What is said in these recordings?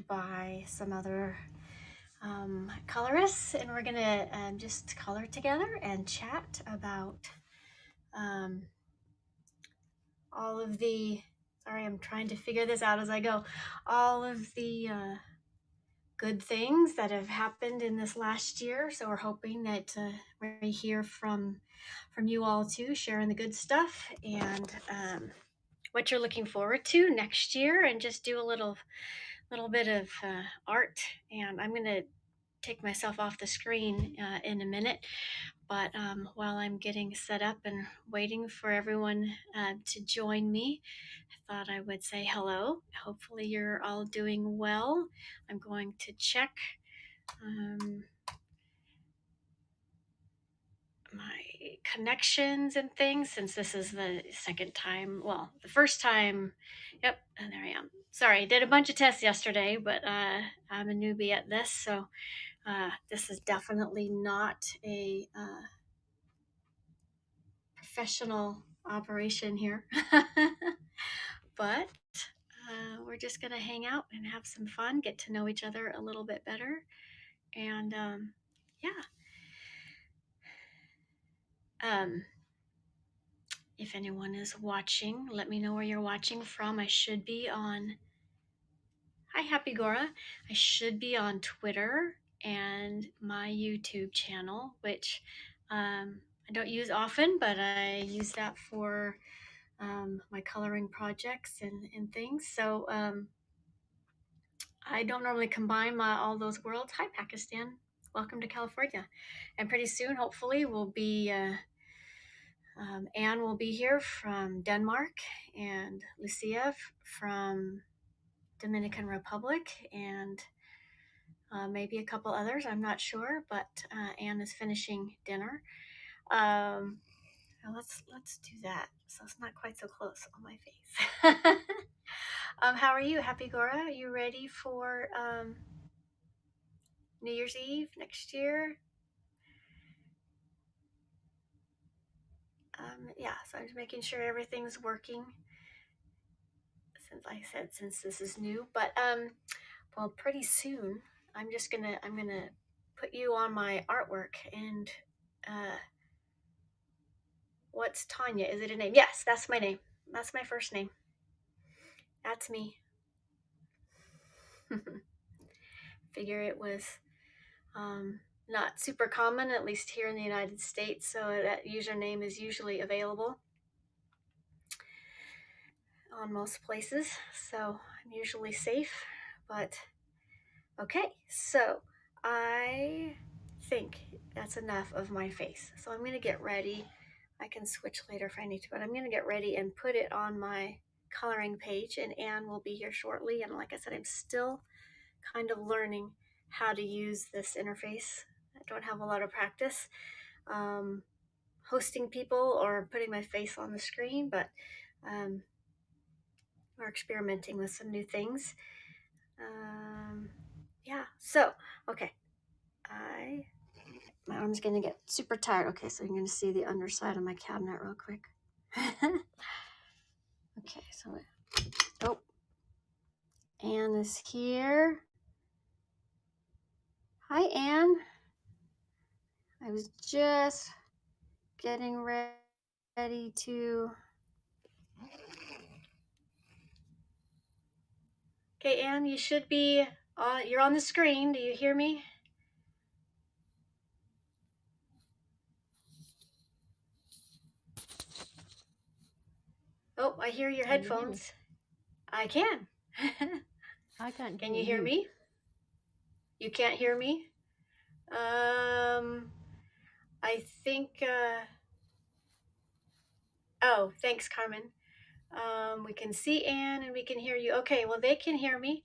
by some other colorists, and we're gonna just color together and chat about all of the, sorry, I'm trying to figure this out as I go, all of the good things that have happened in this last year. So we're hoping that we hear from you all too, sharing the good stuff and what you're looking forward to next year, and just do a little bit of art. And I'm gonna take myself off the screen in a minute, but while I'm getting set up and waiting for everyone to join me, I thought I would say hello. Hopefully you're all doing well. I'm going to check my connections and things, since this is the second time, well, the first time. Yep, and there I am. Sorry, I did a bunch of tests yesterday, but I'm a newbie at this, so this is definitely not a professional operation here. But we're just gonna hang out and have some fun, get to know each other a little bit better, and yeah. If anyone is watching, let me know where you're watching from. I should be on, hi Happy Gora, I should be on Twitter and my YouTube channel, which I don't use often, but I use that for my coloring projects and things. So I don't normally combine all those worlds. Hi Pakistan, welcome to California. And pretty soon, hopefully, we'll be Anne will be here from Denmark, and Lucia from Dominican Republic, and maybe a couple others, I'm not sure, but Anne is finishing dinner. Let's do that so it's not quite so close on my face. How are you, Happy Gora? Are you ready for New Year's Eve next year? Yeah, so I'm just making sure everything's working, since like I said, since this is new. But well, pretty soon I'm gonna put you on my artwork. And what's Tanya? Is it a name? Yes, that's my name. That's my first name. That's me. Figure it was not super common, at least here in the United States, so that username is usually available on most places, so I'm usually safe. But okay, so I think that's enough of my face, so I'm gonna get ready. I can switch later if I need to, but I'm gonna get ready and put it on my coloring page, and Anne will be here shortly. And like I said, I'm still kind of learning how to use this interface. I don't have a lot of practice hosting people or putting my face on the screen, but we're experimenting with some new things. Yeah, so, okay. My arm's gonna get super tired. Okay, so I'm gonna see the underside of my cabinet real quick. Okay, so, oh, Anne is here. Hi, Anne. I was just getting ready to. Okay, Anne, you should be, you're on the screen. Do you hear me? Oh, I hear your headphones. I can. I can't. Can you hear me? You can't hear me? I think, oh, thanks, Carmen. We can see Anne and we can hear you. Okay, well, they can hear me.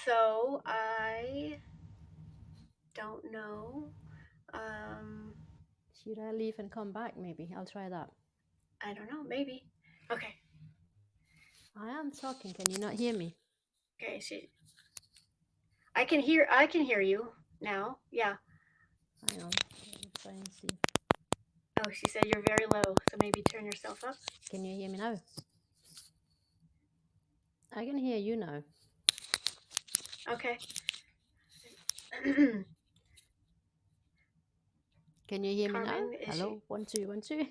So I don't know. Should I leave and come back? Maybe I'll try that. I don't know, maybe. Okay. I am talking. Can you not hear me? Okay, I can hear you now. Yeah. Hang on. Let's try and see. Oh, she said you're very low, so maybe turn yourself up. Can you hear me now? I can hear you now. Okay. Can you hear me now? Carmen, is she? Hello, 1 2 1 2.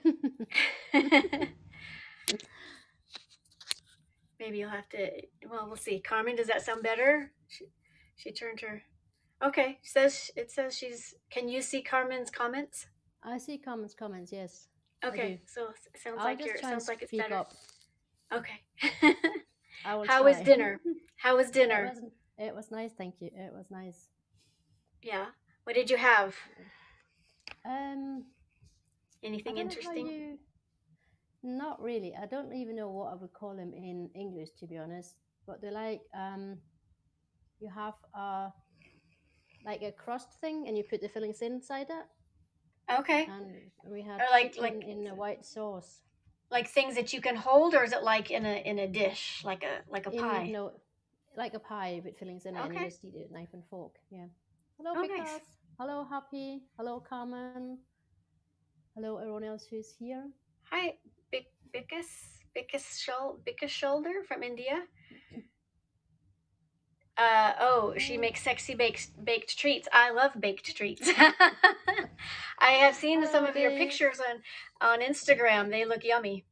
Maybe you'll have to. Well, we'll see. Carmen, does that sound better? She turned her. Okay. It says she's. Can you see Carmen's comments? I see comments. Yes, I do. Okay. So it sounds I'll like just try and it's speak better. up. Okay. I will How was try. dinner? How was It dinner? wasn't. It was nice. Thank you. It was nice. Yeah. What did you have? Um, I Anything don't know how interesting? you. Not really. I don't even know what I would call them in English, to be honest. But they're like you have like a crust thing, and you put the fillings inside it. Okay. And we had Or chicken in a white sauce. like things that you can hold, or is it like in a dish, like a In pie? no, like a pie with fillings in it, and you Okay. just eat it with knife and fork. Yeah. Hello, Oh, nice. Picas. Hello, Happy. Hello, Carmen. Hello, everyone else who's here. Hi, Bickus Shoulder from India. Oh, she Oh, makes sexy baked treats. I love baked treats. I have seen some oh, of your they. pictures on Instagram. They look yummy.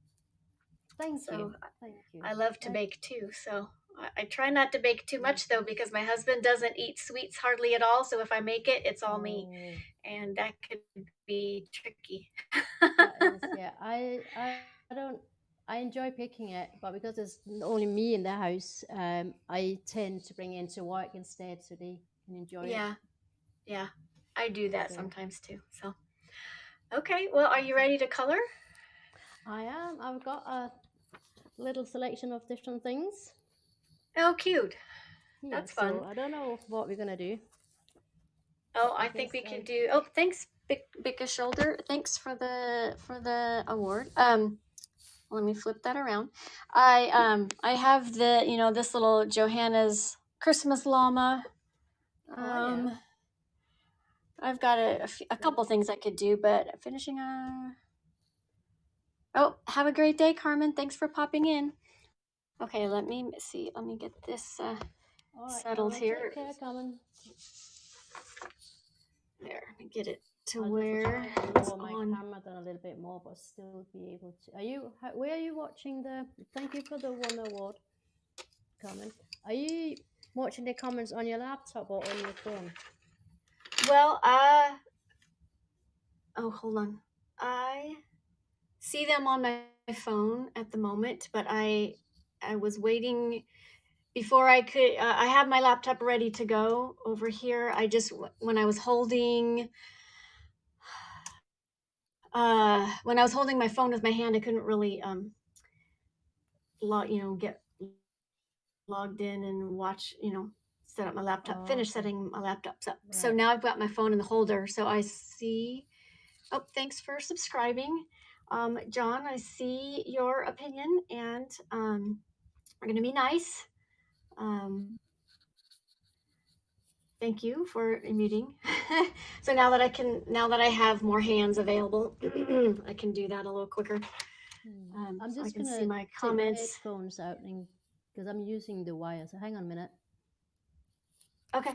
Thank you. So Thank you. I love to I, bake too. So I try not to bake too me much though too. because my husband doesn't eat sweets hardly at all. So if I make it, it's all me, Oh, and that could be tricky. that is, yeah. I don't. I enjoy picking it, but because it's only me in the house, I tend to bring it into work instead, so they can enjoy it. Yeah, yeah, I do that So sometimes too. So okay, well, are you ready to color? I am. I've got a little selection of different things Oh, cute. here, That's so fun. I don't know what we're gonna do, Oh, but I I think guess we can I. do. Oh, thanks, Bicka Shoulder. Thanks for the award. Let me flip that around. I have the this little Johanna's Christmas llama. Oh yeah. Um, I've got a So couple things I could do, but finishing. Oh, have a great day, Carmen. Thanks for popping in. Okay, let me see. Let me get this all right, settled Carmen. Take here. care, Carmen. There, let me get it to I'll just where try to it's lower my on. camera down a little bit more, but still be able to. Are you? Where are you watching the? Thank you for the one award, Carmen. Are you watching the comments on your laptop or on your phone? Well, oh, hold on. I see them on my phone at the moment, but I was waiting before I could. I have my laptop ready to go over here. I just when I was holding my phone with my hand, I couldn't really get logged in and watch, set up my laptop, Oh, finish okay. setting my laptops up. So Right. now I've got my phone in the holder. So I see. Oh, thanks for subscribing. John, I see your opinion, and we're going to be nice. Um, thank you for muting. So now that I have more hands available, I can do that a little quicker. I'm So I just can see gonna my take my comments. headphones out and because I'm using the wire. So hang on a minute. Okay.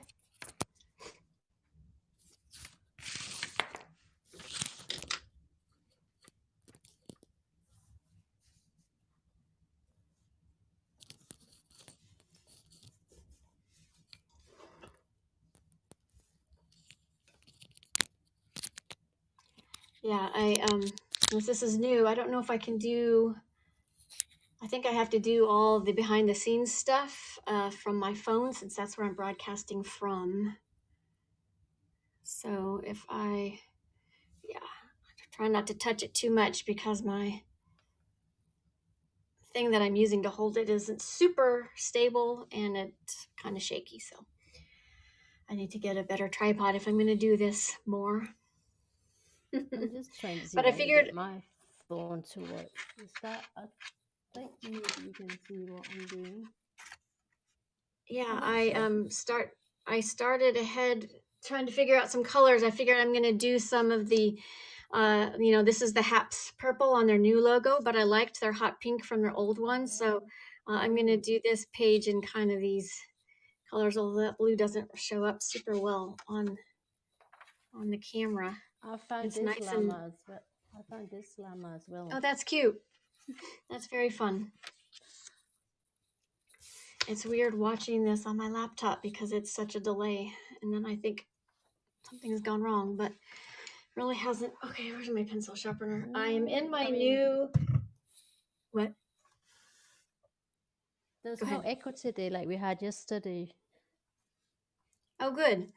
Yeah, since this is new, I don't know if I can do. I think I have to do all the behind the scenes stuff from my phone since that's where I'm broadcasting from. So yeah, try not to touch it too much because my thing that I'm using to hold it isn't super stable and it's kind of shaky. So I need to get a better tripod if I'm going to do this more. I'm just trying to see But if I I can get figured, my phone to work. Is that? I think maybe you can see what I'm doing. yeah, I'm not sure. I started ahead trying to figure out some colors. I figured I'm going to do some of the this is the Haps purple on their new logo, but I liked their hot pink from their old one. So I'm going to Oh, do this page in kind of these colors, although that blue doesn't show up super well on the camera. I found It's this nice and, llama as well. I found this llama as well. oh, that's cute. That's very fun. It's weird watching this on my laptop because it's such a delay, and then I think something's gone wrong, but really hasn't. Okay, where's my pencil sharpener? I am in my new, what? There's Go no ahead. echo today like we had yesterday. Oh, good.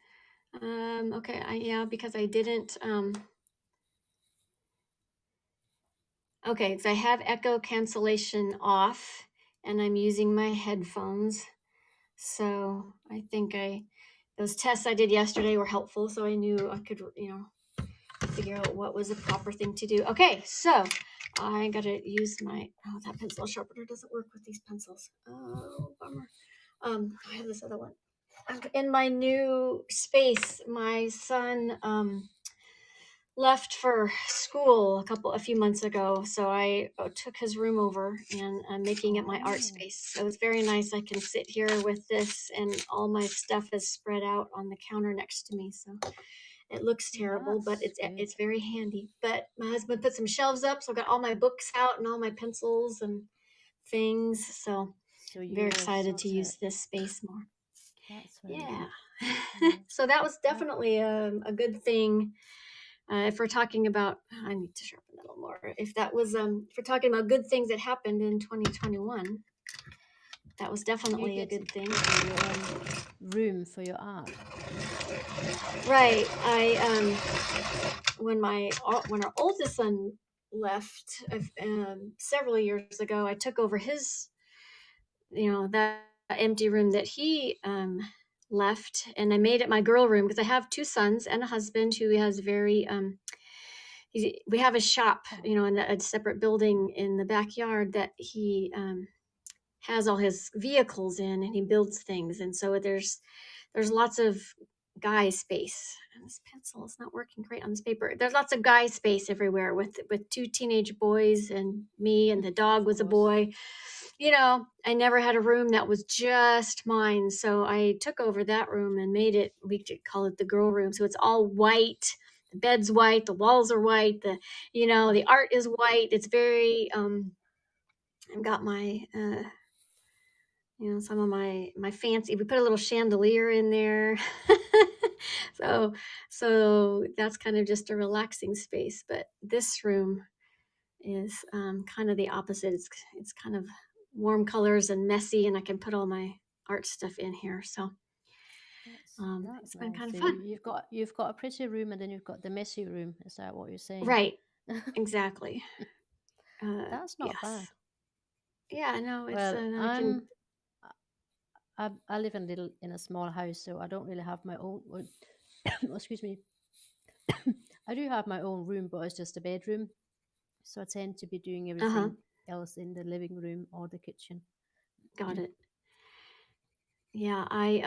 Okay, yeah, because I didn't, okay, so I have echo cancellation off, and I'm using my headphones. So I think those tests I did yesterday were helpful, so I knew I could, figure out what was the proper thing to do. Okay, so I gotta use that pencil sharpener doesn't work with these pencils. Oh, bummer. I have this other one. In my new space, my son left for school a few months ago, so I took his room over, and I'm making it my art space. So it's very nice. I can sit here with this, and all my stuff is spread out on the counter next to me. So it looks terrible, but it's very handy. But my husband put some shelves up, so I've got all my books out and all my pencils and things. So I'm very excited to use this space more. That's very good. Yeah. So that was definitely a good thing. If we're talking about, I need to sharpen that a little more. If we're talking about good things that happened in 2021, that was definitely a good thing. Your own room for your art. Right. When our oldest son left several years ago, I took over his, that empty room that he left, and I made it my girl room because I have two sons and a husband who has very we have a shop, in a separate building in the backyard that he has all his vehicles in, and he builds things, and so there's lots of guy space. And this pencil is not working great on this paper. There's lots of guy space everywhere with two teenage boys and me, and the dog was a boy. I never had a room that was just mine, so I took over that room and made it, we could call it the girl room. So it's all white. The bed's white, the walls are white, the art is white. It's very I've got my some of my fancy, we put a little chandelier in there. so that's kind of just a relaxing space. But this room is kind of the opposite. It's kind of warm colors and messy, and I can put all my art stuff in here. So it's been kind of fun. You've got a pretty room, and then you've got the messy room. Is that what you're saying? Right. Exactly. That's not bad. Yeah, no, it's well, I live in a small house, so I don't really have my own. Excuse me. I do have my own room, but it's just a bedroom, so I tend to be doing everything else in the living room or the kitchen. Got it. Yeah, I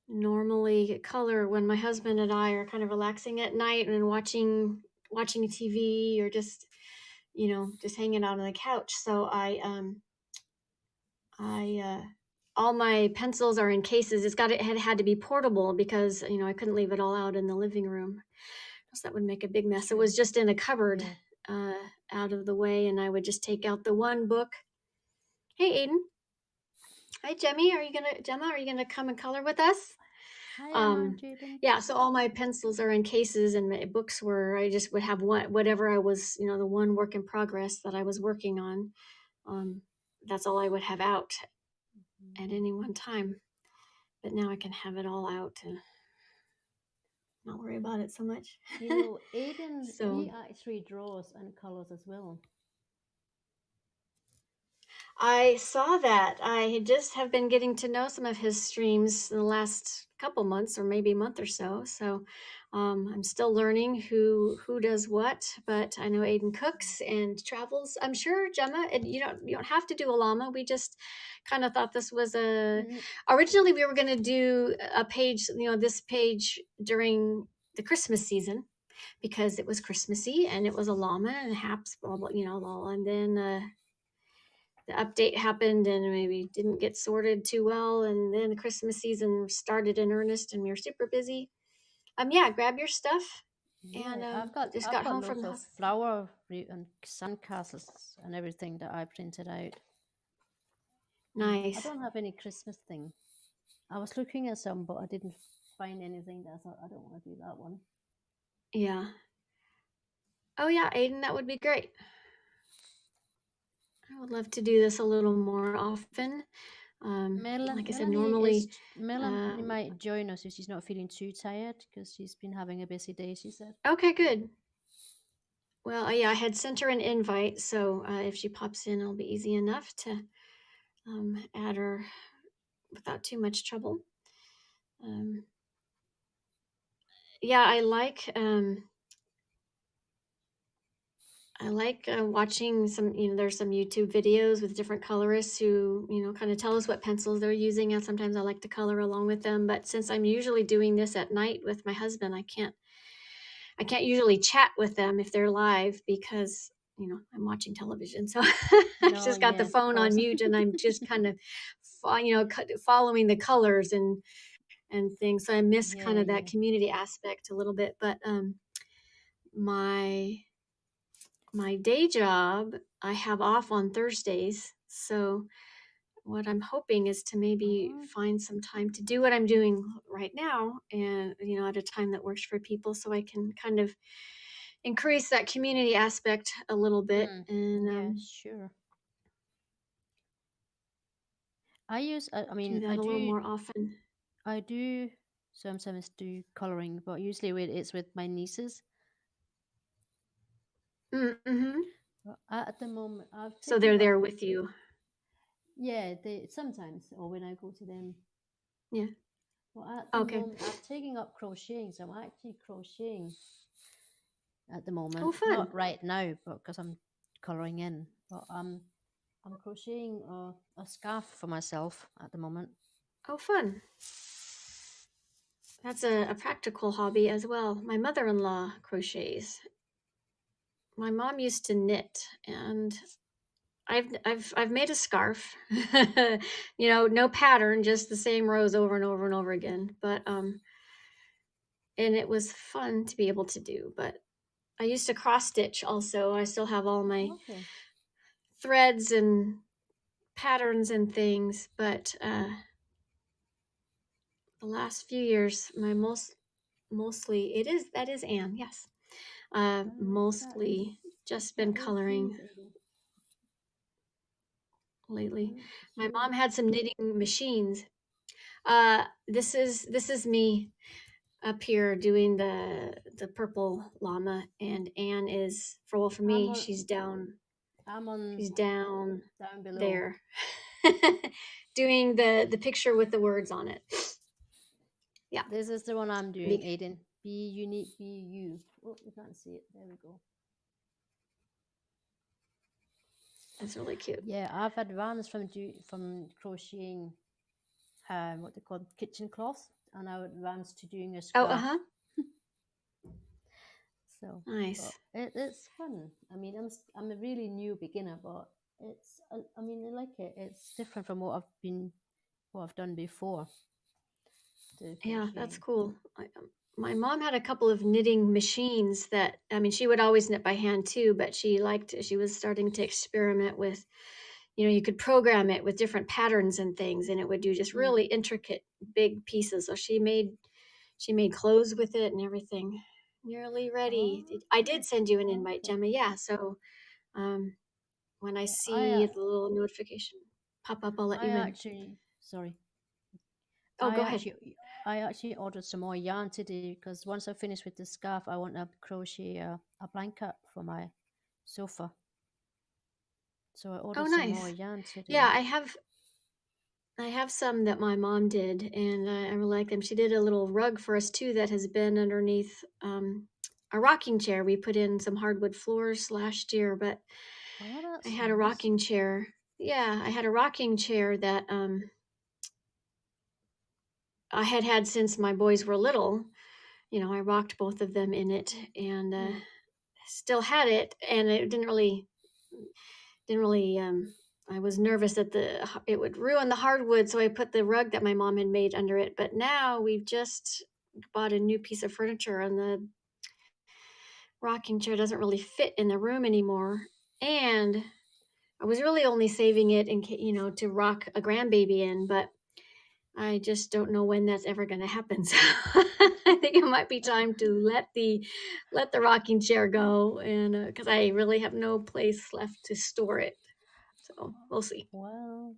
normally color when my husband and I are kind of relaxing at night and watching TV, or just just hanging out on the couch. So I all my pencils are in cases. It had to be portable because I couldn't leave it all out in the living room, else that would make a big mess. It was just in a cupboard, out of the way, and I would just take out the one book. Hey, Aiden. Hi, Gemma. Are you gonna come and color with us? Hi, Jaden. Yeah, so all my pencils are in cases, and my books I just would have whatever I was, the one work in progress that I was working on. That's all I would have out at any one time. But now I can have it all out and not worry about it so much. Aiden, he actually draws and colors as well. I saw that. I just have been getting to know some of his streams in the last couple months, or maybe a month or so. So I'm still learning who does what, but I know Aiden cooks and travels. I'm sure, Gemma, and you don't have to do a llama. We just kind of thought this was originally we were going to do a page, this page during the Christmas season, because it was Christmassy and it was a llama and haps, blah, blah, and then update happened and maybe didn't get sorted too well, and then the Christmas season started in earnest, and we were super busy. Yeah, grab your stuff, and Yeah, I've got just I've got got home from loads the of hospital. and sandcastles and everything that I printed out. I Nice. don't have any Christmas thing. I was looking at some, but I didn't find anything that I thought I don't want to do that one. Yeah. Oh yeah, Aiden, that would be great. I would love to do this a little more often. Like I said, normally, Melanie um, might join us if she's not feeling too tired because she's been having a busy day. She said. okay, good. Well, yeah, I had sent her an invite, so if she pops in, it'll be easy enough to add her without too much trouble. Um, yeah, I like watching some. There's some YouTube videos with different colorists who kind of tell us what pencils they're using, and sometimes I like to color along with them. But since I'm usually doing this at night with my husband, I can't usually chat with them if they're live because I'm watching television. So I No, just got the yes, of phone on course. mute and I'm just kind of following the colors and things. So I miss kind Yeah, of that yeah. community aspect a little bit. But my my day job I have off on Thursdays. So what I'm hoping is to maybe Oh, find some time to do what I'm doing right now, and at a time that works for people, so I can kind of increase that community aspect a little bit and yeah, sure. I do mean, that a little more often. I do sometimes do coloring, but usually it's with my nieces. Mm-hmm. But at the moment, I've So taken they're up. there with you. Yeah, they sometimes, or when I go to them. Yeah. But at the Okay. moment, I've taken up crocheting, so I'm actually crocheting at the Oh, moment. fun. Not right now, but because I'm coloring in. But I'm crocheting a scarf for myself at the moment. Oh, fun. That's a practical hobby as well. My mother-in-law crochets. My mom used to knit, and I've made a scarf. No pattern, just the same rows over and over and over again. But and it was fun to be able to do. But I used to cross stitch also. I still have all my Okay. threads and patterns and things, but the last few years, my mostly it is that is Anne, yes. That is Mostly just been that is you, coloring baby. lately. Mm, My mom sure. had some knitting machines. This is me up here doing the purple llama, and Anne is for I'm me. on. She's down. I'm on She's down down below. there, doing the picture with the words on it. Yeah, This is the one I'm doing, be- Aiden. Be unique, be you. Oh, you can't see it. There we go. that's really cute. Yeah, I've advanced from crocheting what they call kitchen cloth, and I advanced to doing a Oh, scarf. So, but nice. it's fun. I mean, I'm a really new beginner, but I mean, I like it. It's different from what I've done before. The Yeah, that's crocheting. cool. My mom had a couple of knitting machines that, I mean, she would always knit by hand too, but she was starting to experiment with, you could program it with different patterns and things, and it would do just Mm. really intricate big pieces. So she made clothes with it and everything. Nearly ready. I Oh, did send you an invite, okay. Gemma. Yeah. So um, when I Yeah, see the little notification pop up, I'll let I you in. actually sorry. Oh, go ahead. I actually ordered some more yarn today because once I finish with the scarf, I want to crochet a blanket for my sofa. So I Oh, ordered some more nice. yarn Yeah, today. I have some that my mom did, and I really like them. She did a little rug for us too that has been underneath a rocking chair. We put in some hardwood floors last year, but Oh, I that's had a nice. rocking chair. Yeah, I had a rocking chair that I had had since my boys were little. I rocked both of them in it, and Mm. still had it, and it didn't really. I was nervous that it would ruin the hardwood, so I put the rug that my mom had made under it. But now we've just bought a new piece of furniture, and the rocking chair doesn't really fit in the room anymore. And I was really only saving it to rock a grandbaby in, but I just don't know when that's ever going to happen. So I think it might be time to let the rocking chair go, and because I really have no place left to store it. So we'll see. Well,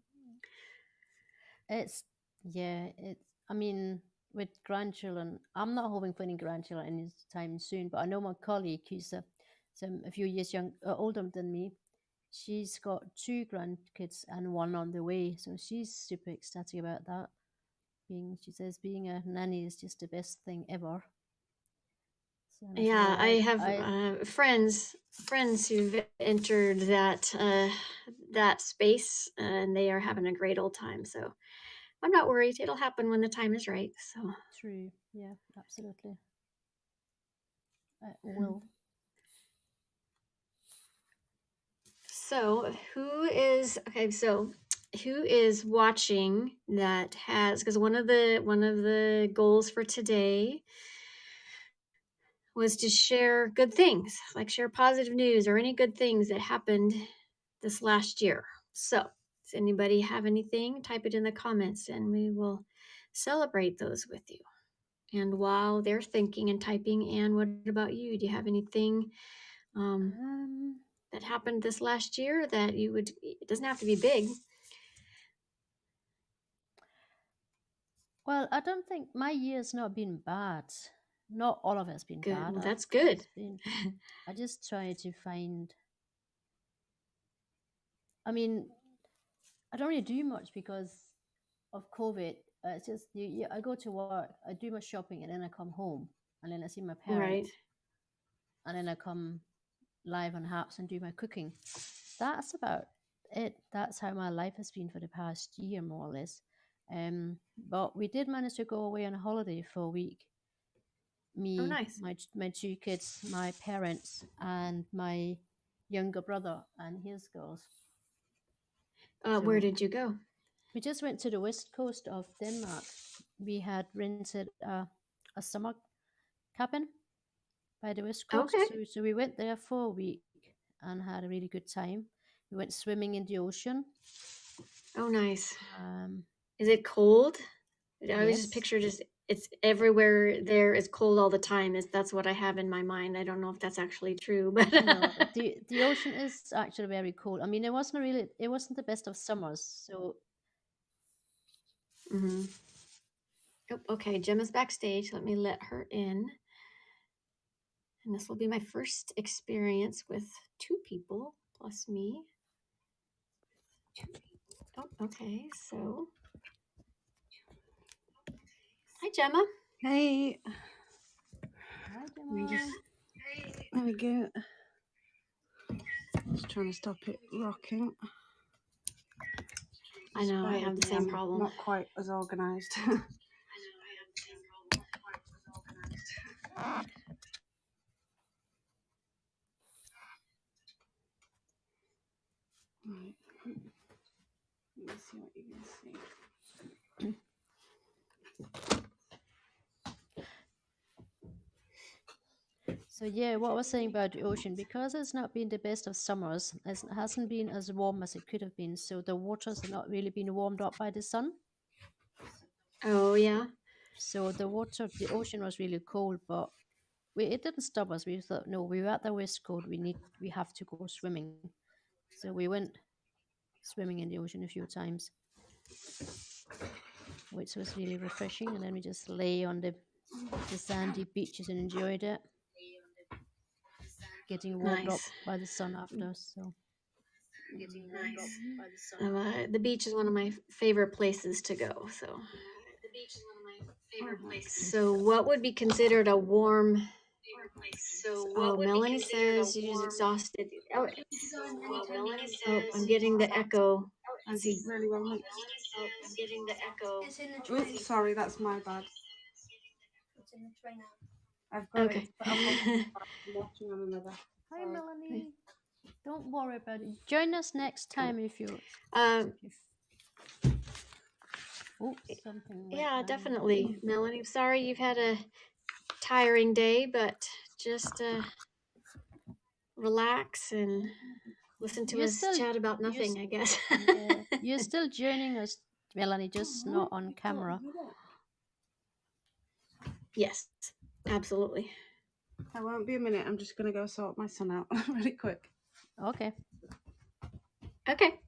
it's yeah, it's I mean, with grandchildren, I'm not hoping for any grandchildren anytime soon, but I know my colleague who's a few years older than me. She's got two grandkids and one on the way, so she's super ecstatic about that. She says being a nanny is just the best thing ever. So, and I said, Yeah, well, I have I friends who've entered that space, and they are having a great old time. So I'm not worried. It'll happen when the time is right. So true, yeah, absolutely, will. so who is okay? So who is watching that has because one of the goals for today was to share good things, like share positive news or any good things that happened this last year. So, does anybody have anything? Type it in the comments and we will celebrate those with you. And while they're thinking and typing, Anne, what about you? Do you have anything Um, that happened this last year that it doesn't have to be big. well, I don't think my year's not been bad. Not all of it's been Good. bad. Well, that's good. It's been. I just try to find. I mean, I don't really do much because of COVID. It's just I go to work, I do my shopping, and then I come home, and then I see my Right. parents, and then I come live on Haps and do my cooking. That's about it. That's how my life has been for the past year, more or less. But we did manage to go away on a holiday for a week. Oh, Me, nice. my two kids, my parents, and my younger brother and his girls. Where So did you go? we just went to the west coast of Denmark. We had rented a summer cabin by the west coast. Okay. So we went there for a week and had a really good time. We went swimming in the ocean. Oh, nice. Um, Is it cold? I always just yes. picture it's everywhere there is cold all the time. That's what I have in my mind. I don't know if that's actually true, but No, the ocean is actually very cool. I mean, it wasn't the best of summers. So Mhm. Oh, okay. Gemma's backstage. Let me let her in. And this will be my first experience with two people plus me. Oh, okay. So, hi, Gemma. Hey, hi, let me Gemma. just, there we go. Just trying to stop it rocking. I know I Bear have with the me, same I'm problem. not quite as organised. Right. Let me see what you can see. So yeah, what I was saying about the ocean, because it's not been the best of summers, it hasn't been as warm as it could have been. So the waters have not really been warmed up by the sun. Oh, yeah. So the ocean was really cold, but it didn't stop us. We thought, no, we were at the west coast. We have to go swimming. So we went swimming in the ocean a few times, which was really refreshing. And then we just lay on the sandy beaches and enjoyed it, getting warmed up Nice. by the sun after. So Nice. The beach is one of my favorite places to go. So, so what would be considered a warm? Oh, Melanie says she's exhausted. Oh, I'm getting the echo. I did really well mixed. Oops, sorry, that's my bad. I've got it Okay. set up on one side and watching on another. hi, Sorry. Melanie. Don't worry about it. Join us next time if you. Oops, something went Yeah, wrong. definitely, Melanie. I'm sorry you've had a tiring day, but just relax and listen to us chat about nothing, I guess. Yeah, you're still joining us, Melanie, just not on camera. Yes, absolutely. I won't be a minute. I'm just going to go sort my son out really quick. Okay. Okay.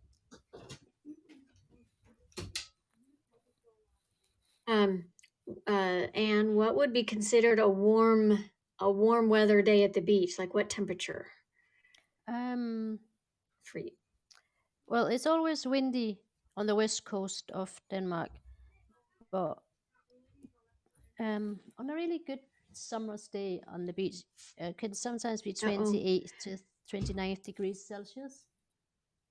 And what would be considered a warm weather day at the beach? Like what temperature for you? Well, it's always windy on the west coast of Denmark, but on a really good summer's day on the beach, it can sometimes be 28 to 29 degrees Celsius.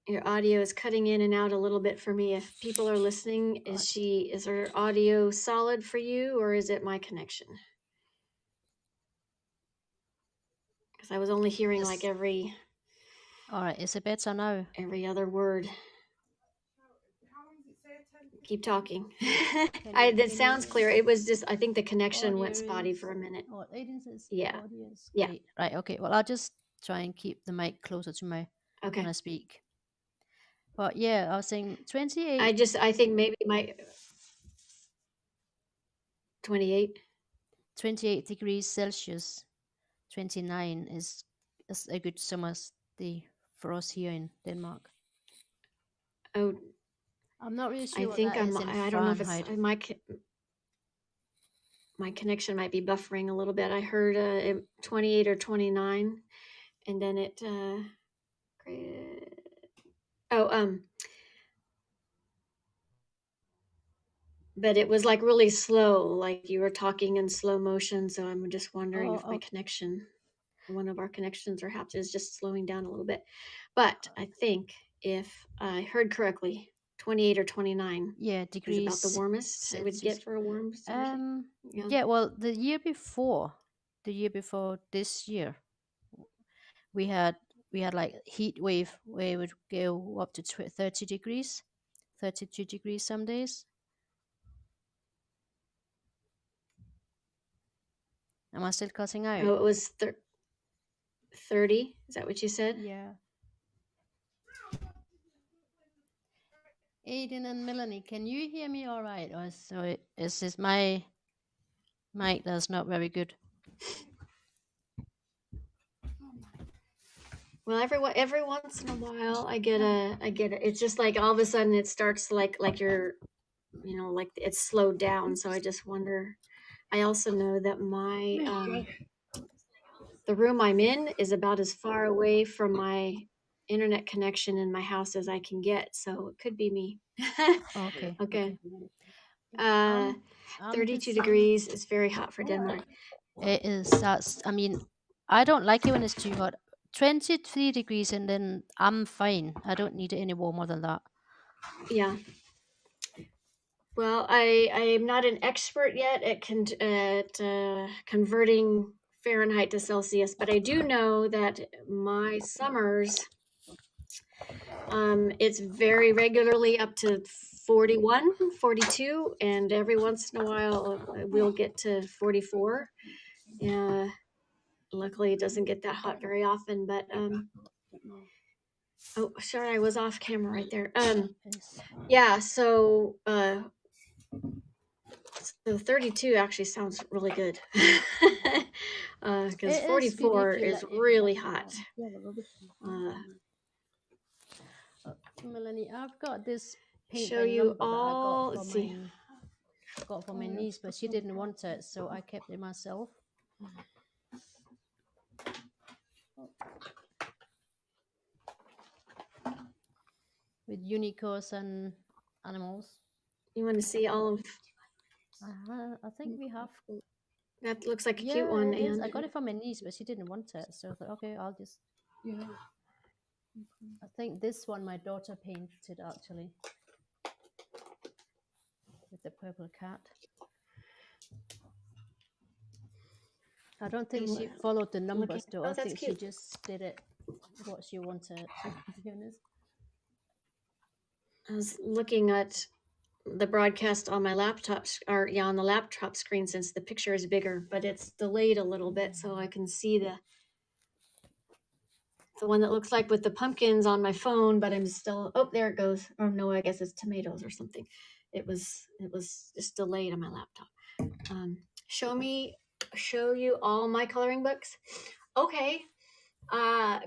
Your audio is cutting in and out a little bit for me. If people are listening, is her audio solid for you, or is it my connection? Because I was only hearing like every. All right, is it better now? Every other word. Keep talking. That sounds clear. It was just, I think the connection went spotty for a minute. Oh, Aiden says Yeah. audio is Yeah. great. Right, okay. Well, I'll just try and keep the mic closer to my when I speak. But yeah, I was saying 28. I think maybe my 28. 28 degrees Celsius, 29 is a good summer's day for us here in Denmark. Oh, I'm not really sure I what think that is in I don't know if it's Fahrenheit. my connection might be buffering a little bit. I heard 28 or 29, and then it but it was like really slow, like you were talking in slow motion. So I'm just wondering if my connection, one of our connections perhaps is just slowing down a little bit. But I think if I heard correctly, 28 or 29 degrees is about the warmest it would get for a warm summer. Yeah, well, the year before this year, we had like heat wave where it would go up to 30 degrees, 32 degrees some days. Am I still cutting out? Oh, it was 30. Is that what you said? Yeah. Aiden and Melanie, can you hear me all right? Or so is this my mic that's not very good? Well, every once in a while I get it. It's just like all of a sudden it starts like you're, like it's slowed down. So I just wonder. I also know that my the room I'm in is about as far away from my internet connection in my house as I can get. So it could be me. Okay. Okay. 32 just degrees is very hot for Denmark. It is. I mean, I don't like it when it's too hot. 23 degrees and then I'm fine. I don't need it any warmer than that. Yeah. Well, I am not an expert yet at converting Fahrenheit to Celsius, but I do know that my summers, it's very regularly up to 41, 42, and every once in a while we'll get to 44. Luckily it doesn't get that hot very often, but oh, sorry, I was off camera right there. Yeah, so 32 actually sounds really good. Because 44 is really hot. Melanie, I've got this paint Show by you number all. that Let's see. got for my niece, but she didn't want it, so I kept it myself. With unicorns and animals. You want to see all of? I think we have. That looks like a cute one. It is. And I got it for my niece, but she didn't want it, so I thought, okay, I'll just. Yeah. I think this one my daughter painted actually, with the purple cat. I don't think she followed the numbers though. I think she just did it what you wanted, to be honest. I was looking at the broadcast on my laptop, or yeah, on the laptop screen, since the picture is bigger, but it's delayed a little bit, so I can see the one that looks like with the pumpkins on my phone, but I'm still, oh, there it goes. Oh no, I guess it's tomatoes or something. It was just delayed on my laptop. Show you all my coloring books. Okay.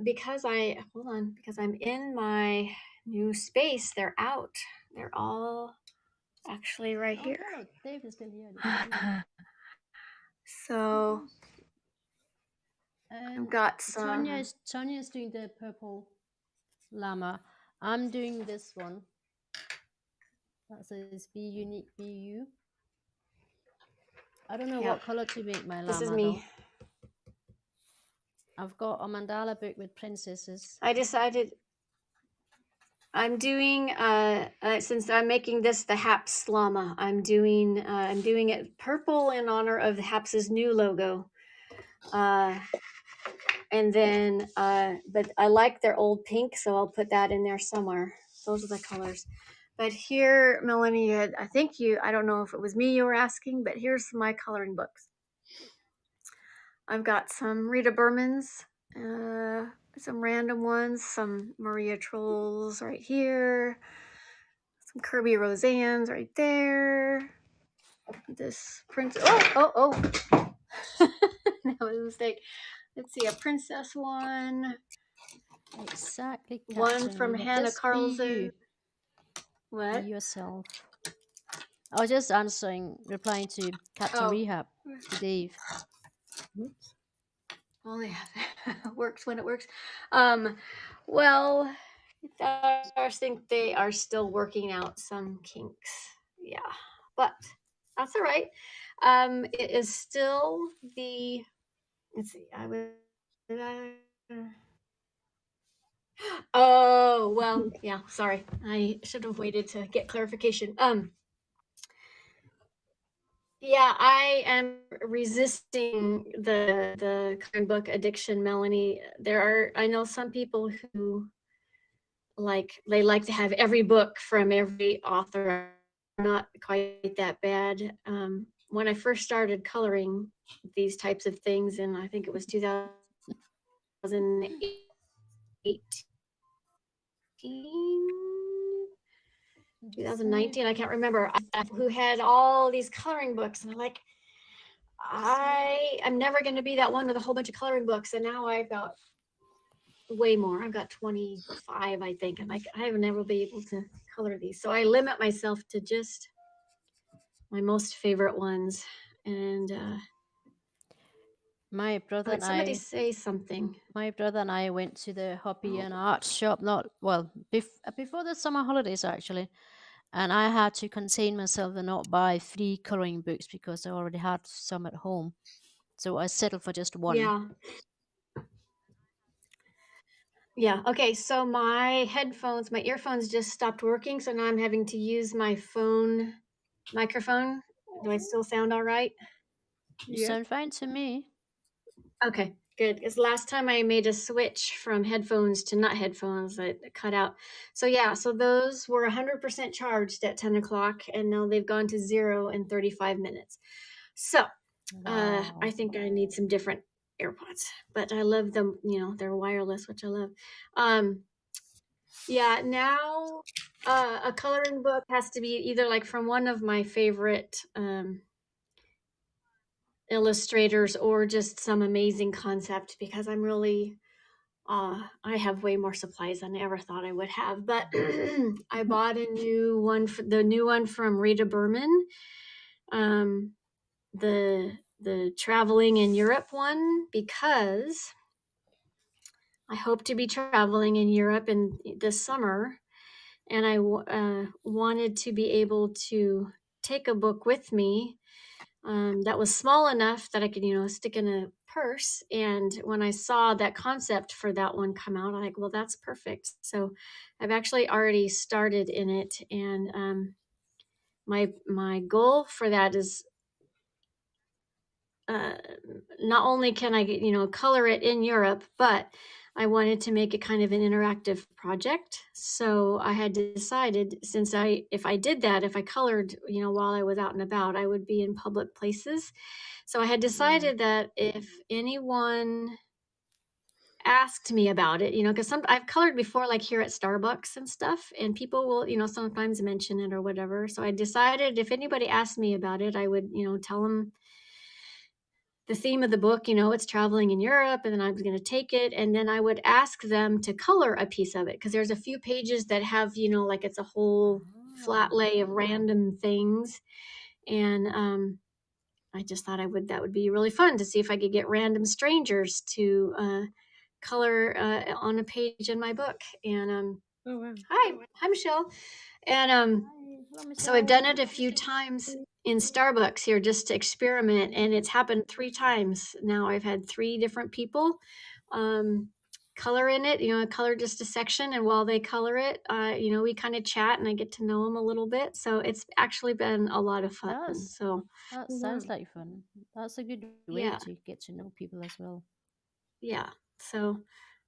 Because I'm in my new space, they're out. They're all actually right here. Oh, look, Dave is still here. So I've got some. Tanya's doing the purple llama. I'm doing this one. That says "Be unique, be you." I don't know what color to make my llama. This is me. Though. I've got a mandala book with princesses. I decided I'm doing since I'm making this the Haps llama. I'm doing it purple in honor of Haps's new logo. And then, but I like their old pink, so I'll put that in there somewhere. Those are the colors. But here, Melanie, I don't know if it was me you were asking, but here's my coloring books. I've got some Rita Berman's, some random ones, some Maria Trolls right here, some Kirby Roseanne's right there. This Prince, oh. That was a mistake. Let's see, a princess one. Exactly. One from Hannah Carlson. What? Be yourself. I was just replying to Captain Rehab, to Dave. Oops. Well, yeah, works when it works. Well, I think they are still working out some kinks. Yeah, but that's all right. It is still the. Let's see. Oh well, yeah. Sorry, I should have waited to get clarification. Yeah, I am resisting the coloring book addiction, Melanie. I know some people who they like to have every book from every author. Not quite that bad. When I first started coloring these types of things, and I think it was 2018. 2019, I can't remember, who had all these coloring books, and I'm like, I'm never going to be that one with a whole bunch of coloring books, and now I've got way more. I've got 25, I think, and I will never be able to color these, so I limit myself to just my most favorite ones. And my brother and somebody say something. My brother and I went to the hobby and art shop, before the summer holidays actually, and I had to contain myself and not buy 3 coloring books because I already had some at home, so I settled for just one. Yeah. Okay. So my earphones just stopped working, so now I'm having to use my phone microphone. Do I still sound all right? You sound fine to me. Okay, good. Because last time I made a switch from headphones to not headphones, it cut out. So yeah, so those were 100% charged at 10 o'clock, and now they've gone to 0 in 35 minutes. So I think I need some different AirPods, but I love them. They're wireless, which I love. Yeah, now a coloring book has to be either like from one of my favorite illustrators or just some amazing concept, because I'm really I have way more supplies than I ever thought I would have. But I bought a new one, the new one from Rita Berman, the traveling in Europe one, because I hope to be traveling in Europe in this summer, and I wanted to be able to take a book with me that was small enough that I could, stick in a purse. And when I saw that concept for that one come out, I'm like, well, that's perfect. So I've actually already started in it. And my goal for that is not only can I color it in Europe, but I wanted to make it kind of an interactive project. So I had decided, since if I did that, if I colored, while I was out and about, I would be in public places. So I had decided that if anyone asked me about it, because I've colored before, like here at Starbucks and stuff, and people will, sometimes mention it or whatever. So I decided if anybody asked me about it, I would, tell them the theme of the book, it's traveling in Europe, and then I was going to take it, and then I would ask them to color a piece of it, because there's a few pages that have, like it's a whole flat lay of random things, and I just thought that would be really fun to see if I could get random strangers to color on a page in my book. And Oh wow. hi Michelle, and Hello, so I've Michelle. done it a few times in Starbucks here just to experiment, and it's happened 3 times now. I've had 3 different people um, color in it, color just a section, and while they color it, we kind of chat and I get to know them a little bit. So it's actually been a lot of fun. So That Oh, wow. sounds like fun. That's a good way yeah, to get to know people as well. yeah. So,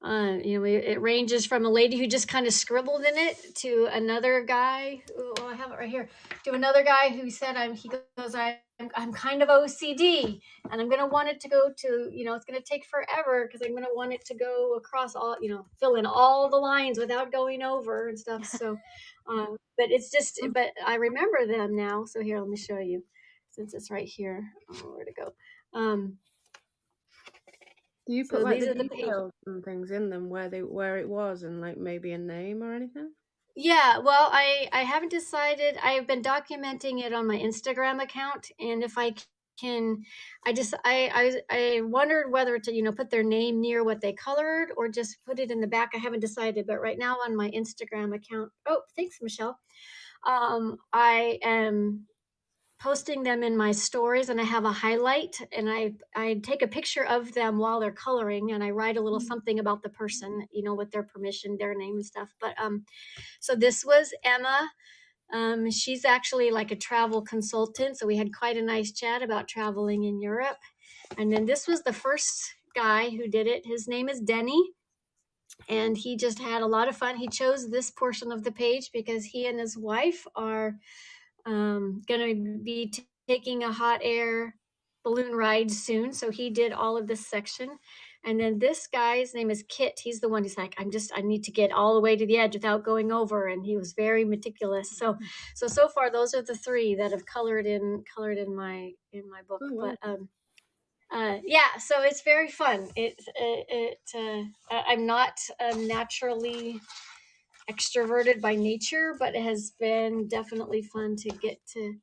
it ranges from a lady who just kind of scribbled in it to another guy. Oh, I have it right here. To another guy who said, he goes, I'm kind of OCD, and I'm gonna want it to go to, it's gonna take forever because I'm gonna want it to go across all, fill in all the lines without going over and stuff. So, but it's just, but I remember them now. So here, let me show you, since it's right here. Oh, where to go? Do you put So like these the are the pages. details and things in them where it was and like maybe a name or anything? Yeah, well, I haven't decided. I've been documenting it on my Instagram account, and if I can, I wondered whether to put their name near what they colored or just put it in the back. I haven't decided, but right now on my Instagram account. Oh, thanks, Michelle. I am posting them in my stories, and I have a highlight, and I take a picture of them while they're coloring, and I write a little something about the person, with their permission, their name and stuff. But so this was Emma. She's actually like a travel consultant. So we had quite a nice chat about traveling in Europe. And then this was the first guy who did it. His name is Denny. And he just had a lot of fun. He chose this portion of the page because he and his wife are going to be taking a hot air balloon ride soon. So he did all of this section. And then this guy's name is Kit. He's the one who's like, I need to get all the way to the edge without going over. And he was very meticulous. So far, those are the 3 that have colored in my book. Oh wow. But yeah, so it's very fun. I'm not naturally extroverted by nature, but it has been definitely fun to get to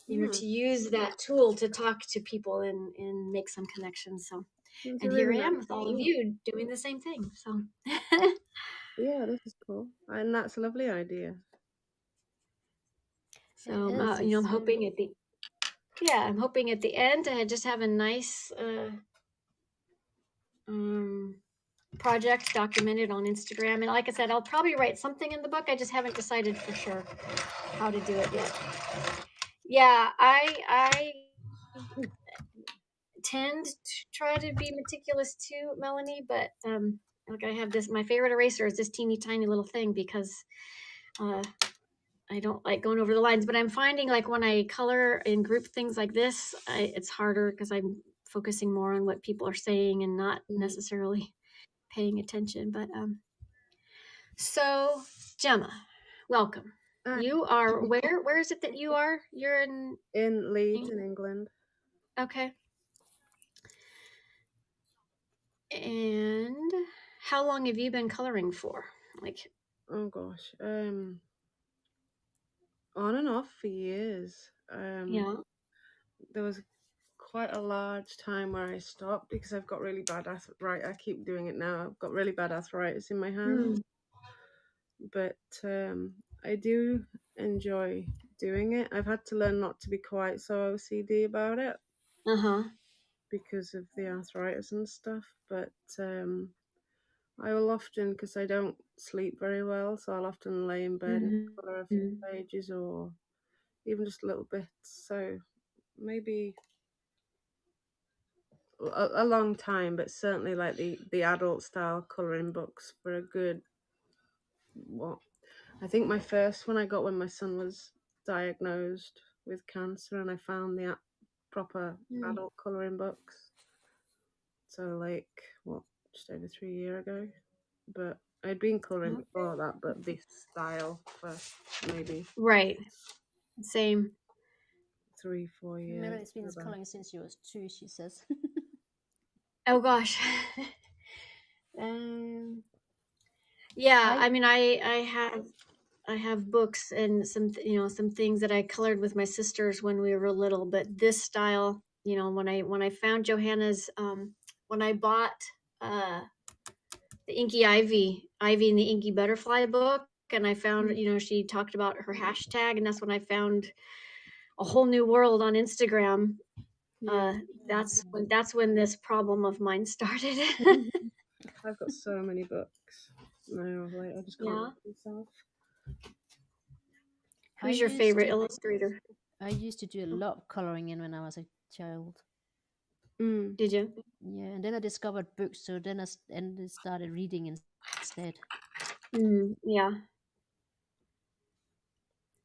to use that tool to talk to people and make some connections. So, That's a and here really I nice am with all of idea. you doing the same thing. So, Yeah, this is cool. And that's a lovely idea. It so is. I'm hoping I'm hoping at the end I just have a nice um, project documented on Instagram. And like I said, I'll probably write something in the book. I just haven't decided for sure how to do it yet. Yeah, I tend to try to be meticulous too, Melanie, but like I have this, my favorite eraser is this teeny tiny little thing because uh, I don't like going over the lines, but I'm finding like when I color and group things like this, it's harder because I'm focusing more on what people are saying and not necessarily paying attention. But so Gemma, welcome. You are where is it that you are? You're In Leeds in England. Okay. And how long have you been coloring for? Like, Oh gosh. On and off for years. yeah. There was quite a large time where I stopped because I've got really bad arthritis. I keep doing it now. I've got really bad arthritis in my hands. But I do enjoy doing it. I've had to learn not to be quite so OCD about it Uh-huh. because of the arthritis and stuff. But I will often, because I don't sleep very well, so I'll often lay in bed and color a few Mm-hmm. pages or even just little bits. So maybe a long time, but certainly like the adult style coloring books for a good what I think my first one I got when my son was diagnosed with cancer, and I found the proper Mm. adult coloring books. So like what, just over 3 years ago. But I'd been coloring Okay. before that, but this style for maybe Right. Same. 3 4 years. Melody's been About. coloring since she was 2, she says. Oh gosh. um, yeah, I I mean, I have books and some some things that I colored with my sisters when we were little, but this style, when I found Johanna's when I bought uh the Inky Ivy and the Inky Butterfly book, and I found, she talked about her hashtag, and that's when I found a whole new world on Instagram. Yeah. Uh that's when this problem of mine started. I've got so many books now, like I just can't Yeah. help myself. I Who's your used favorite to illustrator? I used to do a lot of coloring in when I was a child. Mm. Did you? Yeah, and then I discovered books, so then I started reading instead. Yeah.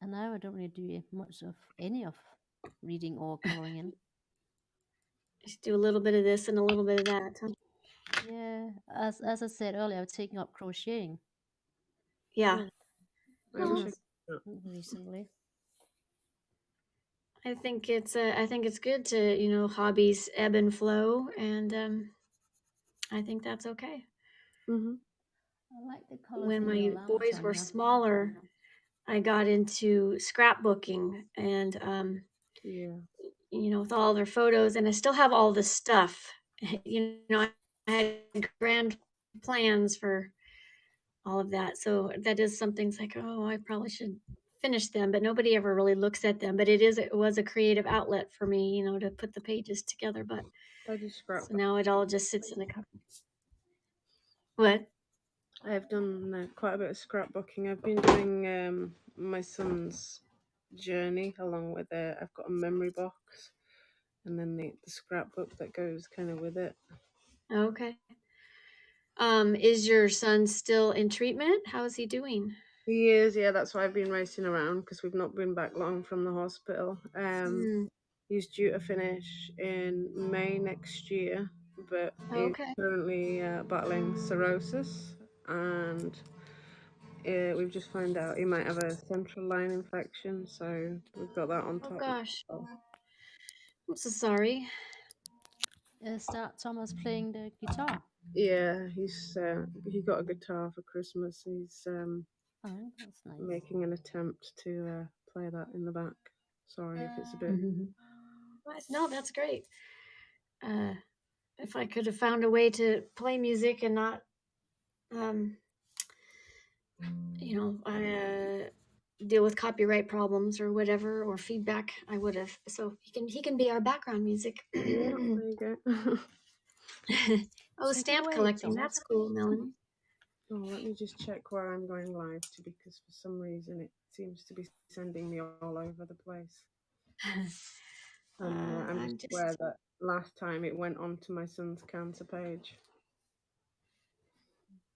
And now I don't really do much of any of reading or coloring in. Just do a little bit of this and a little bit of that. Huh? Yeah, as I said earlier, I'm taking up crocheting Yeah. Oh, I wish I Mhm. could do that. recently. I think it's good to, hobbies ebb and flow, and I think that's okay. Mhm. I like the colors When in your my boys were lantern. smaller, I got into scrapbooking, and Yeah. with all their photos, and I still have all the stuff. I had grand plans for all of that. So that is something, it's like, oh, I probably should finish them, but nobody ever really looks at them. But it was a creative outlet for me, to put the pages together. But I do scrap. so now it all just sits in the cup. What? I've done quite a bit of scrapbooking. I've been doing my son's journey along with it. I've got a memory box, and then the scrapbook that goes kind of with it. Okay. Is your son still in treatment? How is he doing? He is, yeah. That's why I've been racing around because we've not been back long from the hospital. Hmm. He's due to finish in May next year, but he's Okay. currently battling cirrhosis, and we've just found out he might have a central line infection, so we've got that on Oh top. gosh. Of I'm so sorry. Is that Thomas playing the guitar? Yeah, he got a guitar for Christmas. He's Oh, that's nice. making an attempt to play that in the back. Sorry if it's a bit. No, that's great. Uh, if I could have found a way to play music and not, um, deal with copyright problems or whatever, or feedback, I would have. So he can be our background music. Yeah, there you go. Oh, Take it stamp away, collecting. Thomas. That's cool, Melanie. Oh, let me just check where I'm going live to because for some reason it seems to be sending me all over the place. And I'm I'm just aware just. that last time it went onto my son's cancer page.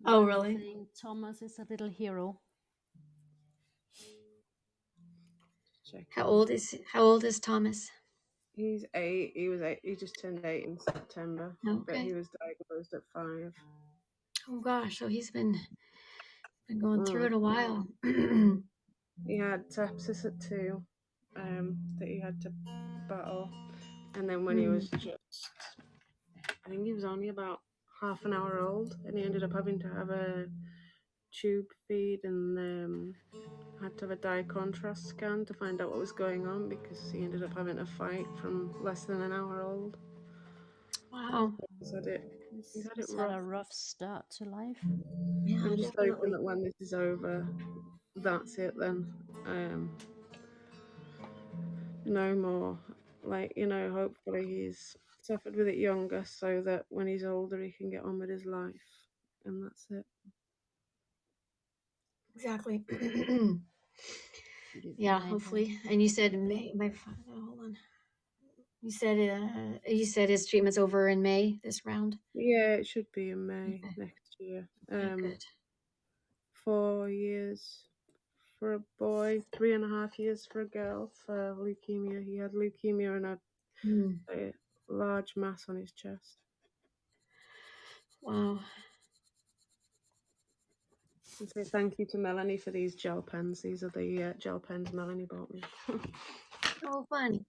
Oh, I'm really? playing Thomas is a little hero. How Checking. old is How old is Thomas? He's 8. He was 8. He just turned 8 in September, but Okay. he was diagnosed at 5. Oh gosh. So he's been going through Mm. it a while. He had sepsis at 2, that he had to battle, and then when he was just, I think he was only about half an hour old, and he ended up having to have a tube feed and had to have a dye contrast scan to find out what was going on because he ended up having a fight from less than an hour old. Wow. He's had it. He's had it He's had rough. a rough start to life. Yeah, I'm just hoping definitely. that when this is over, that's it then. No more. Like, hopefully he's suffered with it younger so that when he's older he can get on with his life. And that's it. Exactly. You Yeah, find him. hopefully. And you said May. Hold on. You said his treatment's over in May this round. Yeah, it should be in May Okay. next year. Okay, good. 4 years for a boy, 3.5 years for a girl for leukemia. He had leukemia and Hmm. a large mass on his chest. Wow. And so thank you to Melanie for these gel pens. These are the gel pens Melanie bought me. Oh, fun.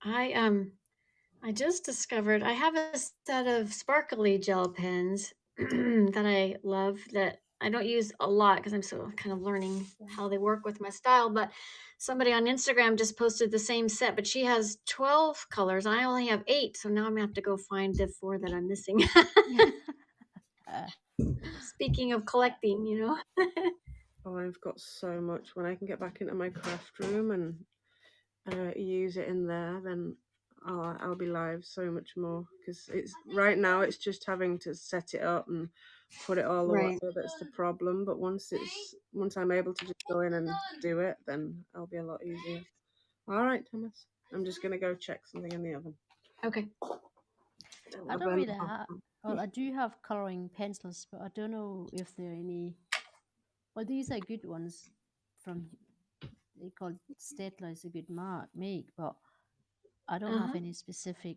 I just discovered I have a set of sparkly gel pens that I love that I don't use a lot because I'm still kind of learning how they work with my style. But somebody on Instagram just posted the same set, but she has 12 colors and I only have 8. So now I'm gonna have to go find the 4 that I'm missing. Speaking of collecting, you know. Oh, I've got so much. When I can get back into my craft room and use it in there, then I'll be live so much more. Because it's right now it's just having to set it up and put it all away. Right. That's the problem. But once I'm able to just go in and do it, then I'll be a lot easier. All right, Thomas. I'm just gonna go check something in the oven. Okay. I don't really have. Well, I do have coloring pencils, but I don't know if there are any. Well, these are good ones from. They called Stedtler is a good make, but I don't have any specific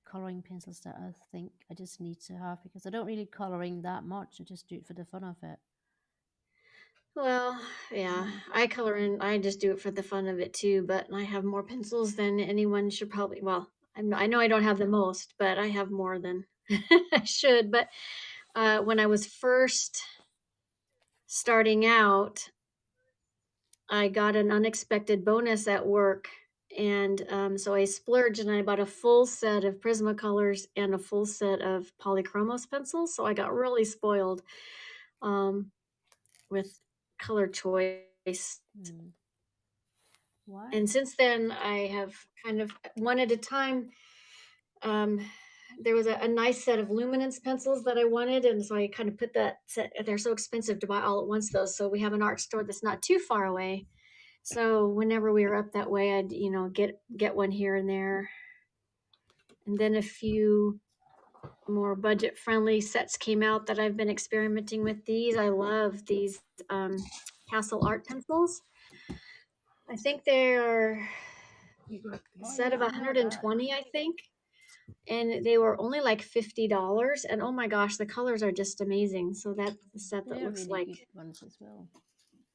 coloring pencils that I think I just need to have because I don't really coloring that much. I just do it for the fun of it. Well, yeah, I color in. I just do it for the fun of it too. But I have more pencils than anyone should probably. Well, I know I don't have the most, but I have more than I should. But when I was first starting out, I got an unexpected bonus at work, and so I splurged and I bought a full set of Prismacolors and a full set of Polychromos pencils. So I got really spoiled with color choice. Why? And since then, I have kind of one at a time. Um, there was a nice set of luminance pencils that I wanted, and so I kind of put that set. They're so expensive to buy all at once, though. So we have an art store that's not too far away. So whenever we were up that way, I'd get one here and there, and then a few more budget friendly sets came out that I've been experimenting with. These I love these Castle art pencils. I think they're a set of 120, I think. And they were only like $50. And oh my gosh, the colors are just amazing. So that's the set that They're looks really like, good ones as well.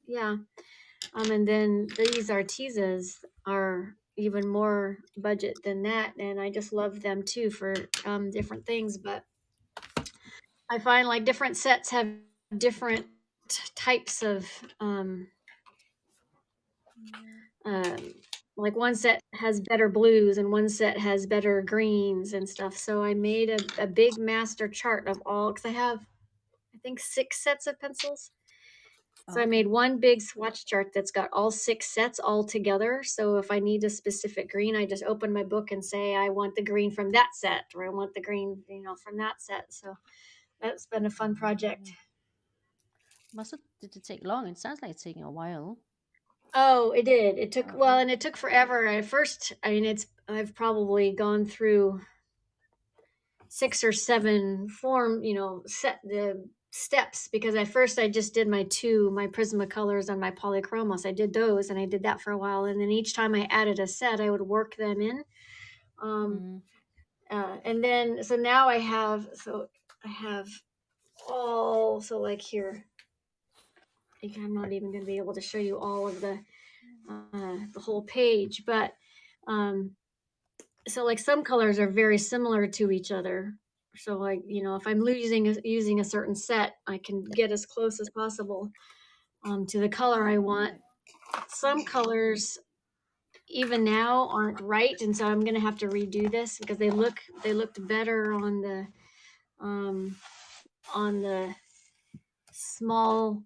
yeah. And then these Artisas are even more budget than that. And I just love them too for different things. But I find like different sets have different types of like one set has better blues and one set has better greens and stuff. So I made a big master chart of all because I have I think 6 sets of pencils. So I made one big swatch chart that's got all 6 sets all together. So if I need a specific green, I just open my book and say I want the green from that set, or I want the green, from that set. So that's been a fun project. Did it take long? It sounds like it's taking a while. Oh, it did. It took and it took forever. At first, I mean, I've probably gone through 6 or 7 set the steps, because at first I just did my Prismacolors and my Polychromos. I did those and I did that for a while, and then each time I added a set, I would work them in. And then so now I have all, so like here, I'm not even going to be able to show you all of the whole page, but so like some colors are very similar to each other. So like, if I'm using a certain set, I can get as close as possible to the color I want. Some colors even now aren't right, and so I'm gonna have to redo this because they looked better on the small,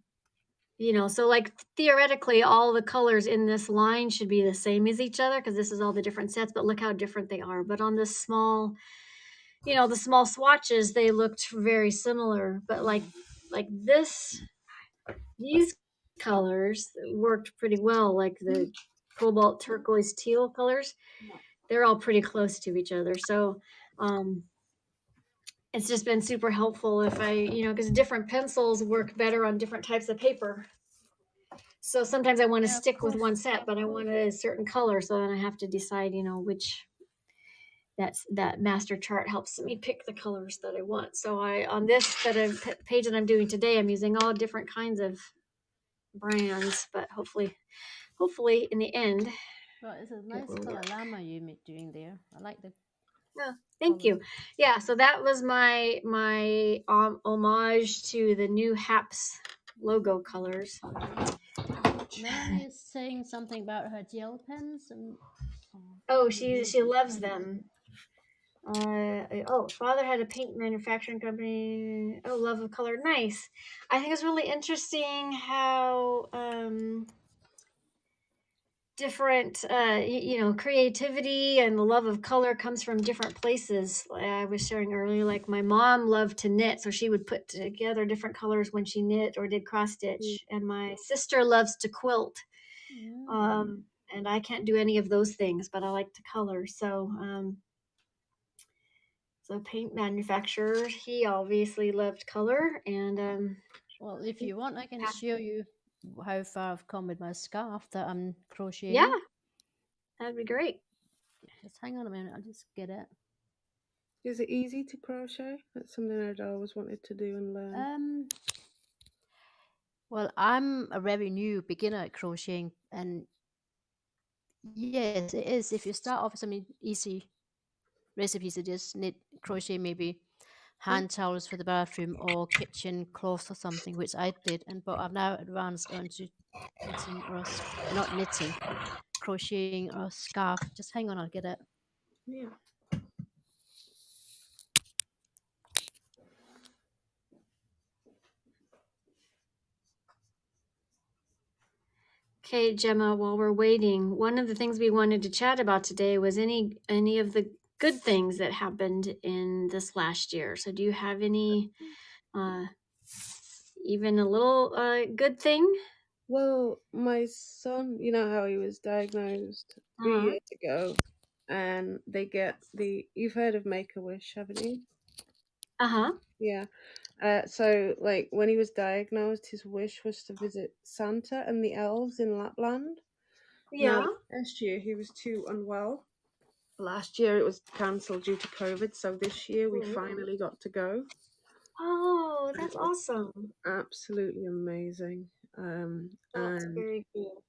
so like theoretically all the colors in this line should be the same as each other because this is all the different sets, but look how different they are. But on the small swatches, they looked very similar, but like these colors worked pretty well, like cobalt, turquoise, teal colors. They're all pretty close to each other. So it's just been super helpful if I, because different pencils work better on different types of paper. So sometimes I want to Yeah, of stick with course. one set, but I want a certain color. So then I have to decide, which that master chart helps me pick the colors that I want. So on this page that I'm doing today, I'm using all different kinds of brands, but hopefully in the end. Well, it's a nice color llama you doing there. I like the Yeah, thank you. Yeah, so that was my homage to the new HAPS logo colors. Melanie is saying something about her gel pens and she loves them. Father had a paint manufacturing company. Oh, love of color. Nice. I think it's really interesting how different creativity and the love of color comes from different places. I was sharing earlier, like my mom loved to knit, so she would put together different colors when she knit or did cross stitch, and my sister loves to quilt. And I can't do any of those things, but I like to color. So paint manufacturer, he obviously loved color. And well, if you want, I can show you how far I've come with my scarf that I'm crocheting. Yeah, that'd be great. Just hang on a minute, I'll just get it. Is it easy to crochet? That's something I'd always wanted to do and learn. Well, I'm a very new beginner at crocheting, and yes, it is. If you start off with some easy recipes, to just knit, crochet maybe hand towels for the bathroom or kitchen cloths or something, which I did, but I've now advanced onto knitting or not knitting, crocheting or scarf. Just hang on, I'll get it. Yeah. Okay, Gemma, while we're waiting, one of the things we wanted to chat about today was any of the good things that happened in this last year. So do you have any even a little good thing? Well, my son, you know how he was diagnosed 3 years ago, and they get you've heard of Make-A-Wish, haven't you? Yeah. So like when he was diagnosed, his wish was to visit Santa and the elves in Lapland. Yeah. Now, last year he was too unwell. Last year it was cancelled due to COVID, so this year we finally got to go. Oh, that's awesome. Absolutely amazing. That's and very cool.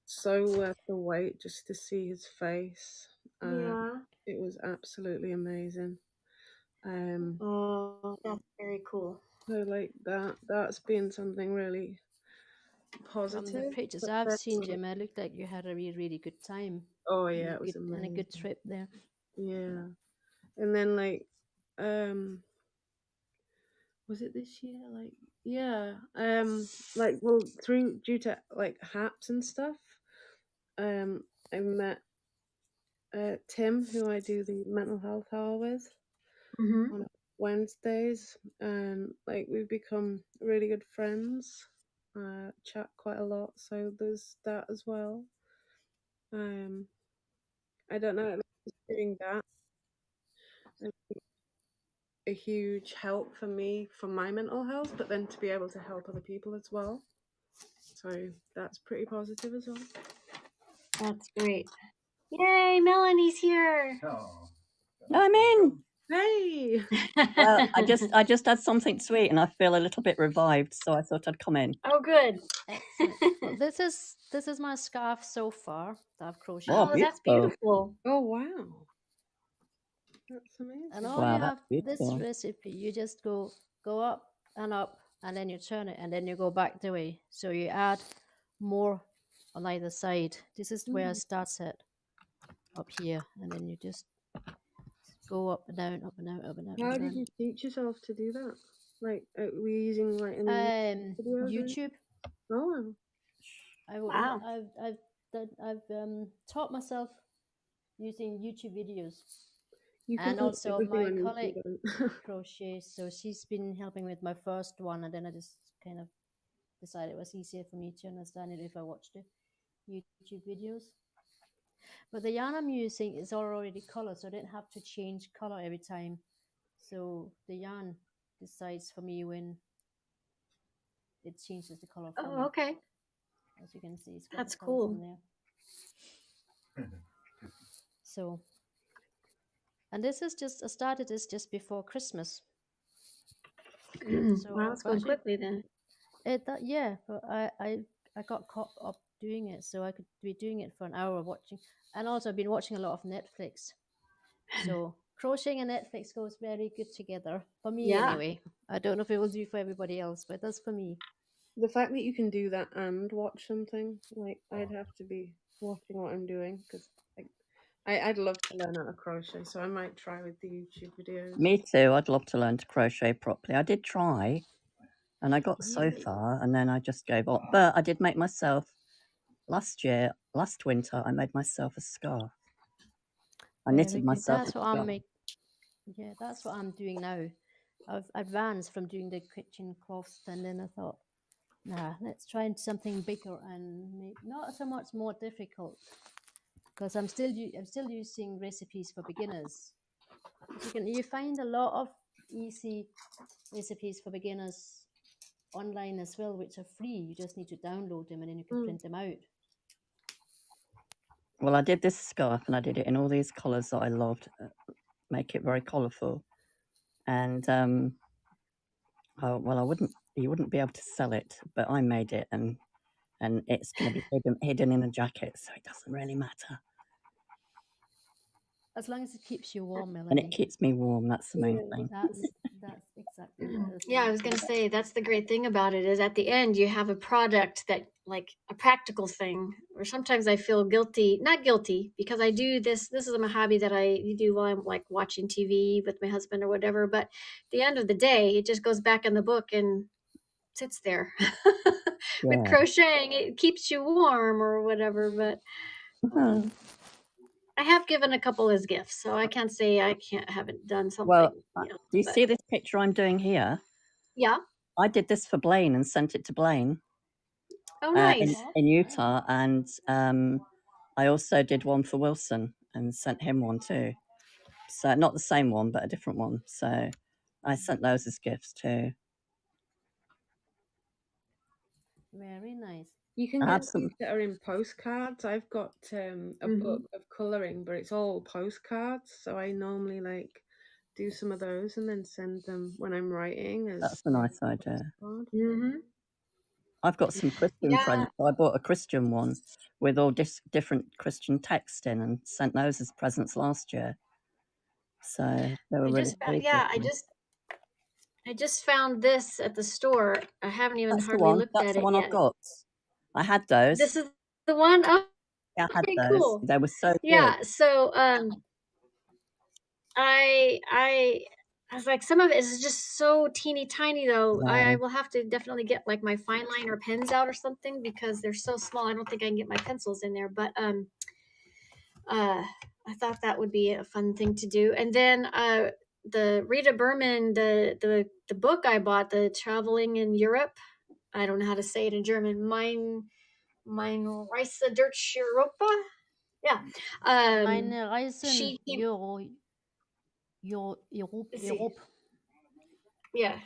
so worth the wait just to see his face. Yeah. It was absolutely amazing. Oh, that's very cool. So like that's been something really positive. From the pictures I've seen, Gemma, it looked like you had a really, really good time. Oh yeah, it was amazing. And a good trip there. Yeah. And then like was it this year? Like yeah. Like well due to like HAPs and stuff, I met Tim, who I do the mental health hour with on Wednesdays, and like we've become really good friends. Chat quite a lot, so there's that as well. I don't know, just doing that a huge help for me for my mental health, but then to be able to help other people as well. So that's pretty positive as well. That's great. Yay, Melanie's here. I'm in. Hey. Well, I just had something to eat and I feel a little bit revived, so I thought I'd come in. Oh, good. Excellent. Well, this is my scarf so far that I've crocheted. Oh, that's beautiful. Oh wow. That's amazing. And all you have this recipe, you just go up, and then you turn it, and then you go back the way. So you add more on either side. This is where it starts at, up here, and then you just go up and down, up and down, up and down. How did you teach yourself to do that? Like, are we using like any YouTube? Oh, wow. I've taught myself using YouTube videos. You can And also my colleague YouTube. crochets, so she's been helping with my first one, and then I just kind of decided it was easier for me to understand it if I watched the YouTube videos. But the yarn I'm using is already colored, so I don't have to change color every time. So the yarn decides for me when it changes the color for me. Oh, okay. As you can see, it's got That's the colors cool. in there. So, and this is just, I started this just before Christmas. So Wow, it's going actually, quickly then. yeah, but I got caught up doing it, so I could be doing it for an hour watching, and also I've been watching a lot of Netflix. So crocheting and Netflix goes very good together for me, Yeah. anyway. I don't know if it will do for everybody else, but that's for me. The fact that you can do that and watch something, like I'd have to be watching what I'm doing because I'd love to learn how to crochet, so I might try with the YouTube videos. Me too. I'd love to learn to crochet properly. I did try, and I got so far, and then I just gave up. But I did make myself last winter. I made myself a scarf. I knitted myself That's a what scarf. I'm making. Yeah, that's what I'm doing now. I've advanced from doing the kitchen cloths, and then I thought, nah, let's try something bigger and make not so much more difficult, because I'm still using recipes for beginners. You find a lot of easy recipes for beginners online as well, which are free. You just need to download them and then you can print them out. Well, I did this scarf, and I did it in all these colours that I loved. Make it very colourful, and you wouldn't be able to sell it, but I made it, and it's going to be hidden in a jacket, so it doesn't really matter. As long as it keeps you warm, Melanie. And it keeps me warm. That's the main thing. That's exactly it. Yeah, I was going to say that's the great thing about it is at the end you have a product that like a practical thing. Or sometimes I feel guilty, not guilty, because I do this. This is a hobby that I do while I'm like watching TV with my husband or whatever. But at the end of the day, it just goes back in the book and sits there. With crocheting, it keeps you warm or whatever. But I have given a couple as gifts, so I can't say I haven't done something. Well, do you see this picture I'm doing here? Yeah. I did this for Blaine and sent it to Blaine. Oh, nice. In Utah, and I also did one for Wilson and sent him one too. So not the same one, but a different one. So I sent those as gifts too. Very nice. You can get these that are in postcards. I've got a book of colouring, but it's all postcards. So I normally like do some of those and then send them when I'm writing. That's a nice idea. Mm-hmm. I've got some Christian friends. So I bought a Christian one with all different Christian text in and sent those as presents last year. So they were really pleased. I just found this at the store. I haven't even hardly looked at it yet. That's the one I've got. I had those. This is the one? Oh, yeah, I had those. Cool. They were so good. Yeah, so I was like, some of it is just so teeny tiny though. Yeah. I will have to definitely get like my fine liner pens out or something because they're so small. I don't think I can get my pencils in there, but I thought that would be a fun thing to do. And then the Rita Berman, the book I bought, the Traveling in Europe. I don't know how to say it in German. Meine Reise durch Europa. Yeah. Meine Reisen Europe. Yeah.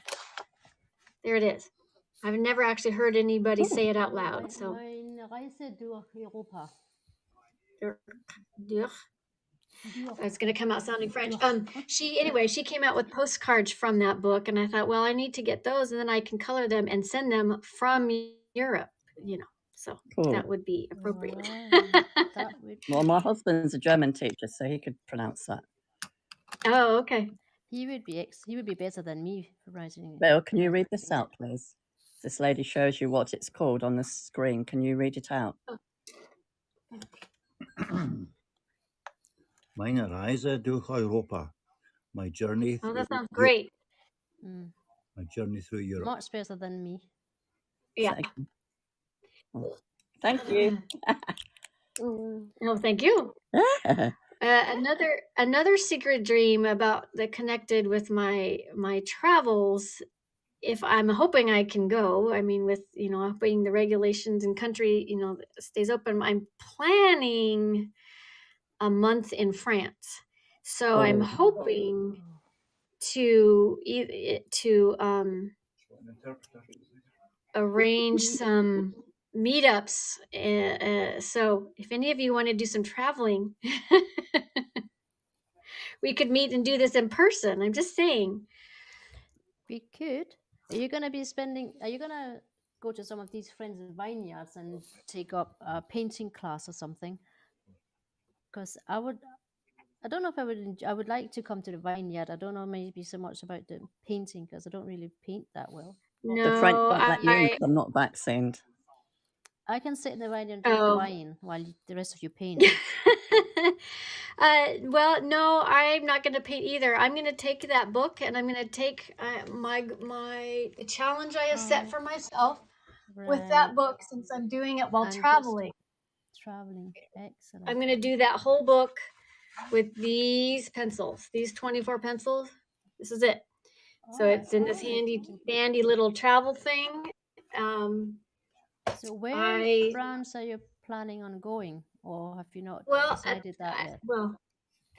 There it is. I've never actually heard anybody say it out loud. So. Meine Reise durch Europa. It's going to come out sounding French. She came out with postcards from that book, and I thought, well, I need to get those, and then I can color them and send them from Europe. So cool. That would be appropriate. Well, my husband's a German teacher, so he could pronounce that. Oh, okay. He would be better than me for writing. Bill, can you read this out, please? This lady shows you what it's called on the screen. Can you read it out? Meine Reise durch Europa. My journey through that sounds great. My journey through Europe. Much better than me. Yeah. Thank you. No, thank you. Another secret dream about that connected with my travels. If I'm hoping I can go, I mean, with hoping the regulations and country stays open, I'm planning a month in France. So I'm Oh, hoping to arrange some meetups. So if any of you want to do some traveling, we could meet and do this in person. I'm just saying. We could. Are you gonna be spending? Are you gonna go to some of these friends' vineyards and take up a painting class or something? Because I would. I don't know if I would. I would like to come to the vineyard. I don't know maybe so much about the painting because I don't really paint that well. the French No, won't let you in because I'm not vaccinated. I can sit in the vineyard and drink Oh. wine while the rest of you paint. Well, no, I'm not going to paint either. I'm going to take that book and I'm going to take my the challenge I have set for myself with that book since I'm doing it while And just traveling. Traveling, excellent. I'm going to do that whole book with these pencils, these 24 pencils. This is it. So it's in this handy dandy little travel thing. So where in France are you planning on going, or have you not decided that yet? Well,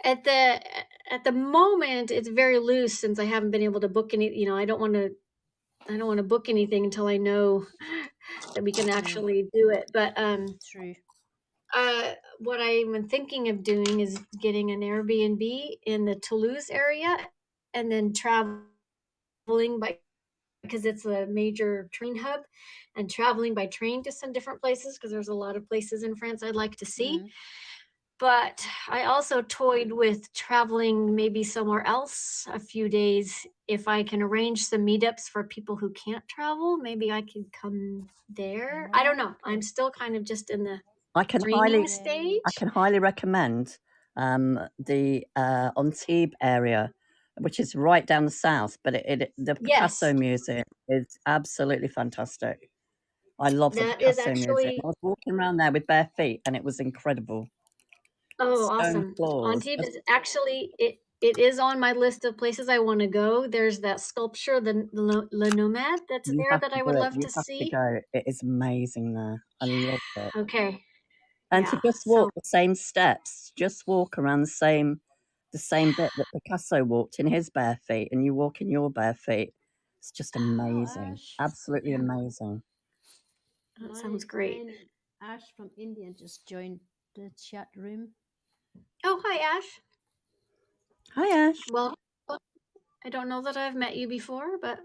at the moment, it's very loose since I haven't been able to book any. You know, I don't want to book anything until I know that we can actually do it. But True. what I'm thinking of doing is getting an Airbnb in the Toulouse area, and then traveling by, because it's a major train hub, and traveling by train to some different places because there's a lot of places in France I'd like to see. But I also toyed with traveling maybe somewhere else a few days. If I can arrange some meetups for people who can't travel, maybe I could come there. I don't know. I'm still kind of just in the dreaming stage. I can highly recommend the Antibes area, which is right down the south. But the Picasso Museum is absolutely fantastic. I love the Picasso Museum. I was walking around there with bare feet, and it was incredible. Oh, awesome! Antibes is actually it is on my list of places I want to go. There's that sculpture, the Le Nomade, that's there that I would love to see. You have to go. It is amazing there. I love it. Okay. And to just walk the same steps, just walk around the same bit that Picasso walked in his bare feet, and you walk in your bare feet. It's just amazing. Absolutely amazing. That sounds great. Ash from India just joined the chat room. Oh, hi, Ash. Hi, Ash. Well, I don't know that I've met you before, but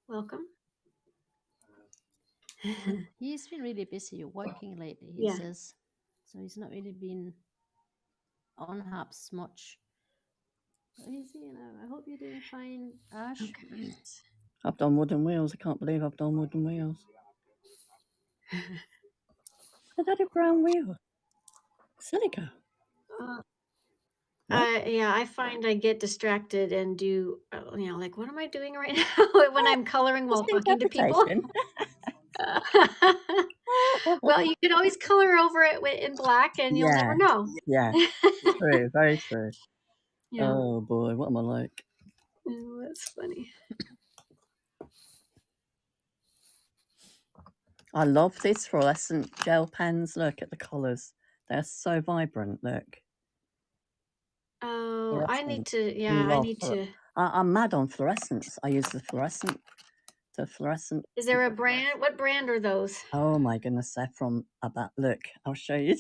welcome. He's been really busy working lately, he says. So he's not really been on Hubs much. But he's, I hope you're doing fine, Ash. Okay. I've done wooden wheels. I can't believe I've done wooden wheels. I did a brown wheel. Silica. Yeah, I find I get distracted and do, like, what am I doing right now when I'm coloring while talking to people? Well, you can always color over it in black and you'll never know. Yeah, true, very true. Yeah. Oh boy, what am I like? Oh, that's funny. I love these fluorescent gel pens. Look at the colours. They're so vibrant, look. Oh, I need to, I'm mad on fluorescents. I use the fluorescent. Is there a brand? What brand are those? Oh my goodness, they're from about, look, I'll show you.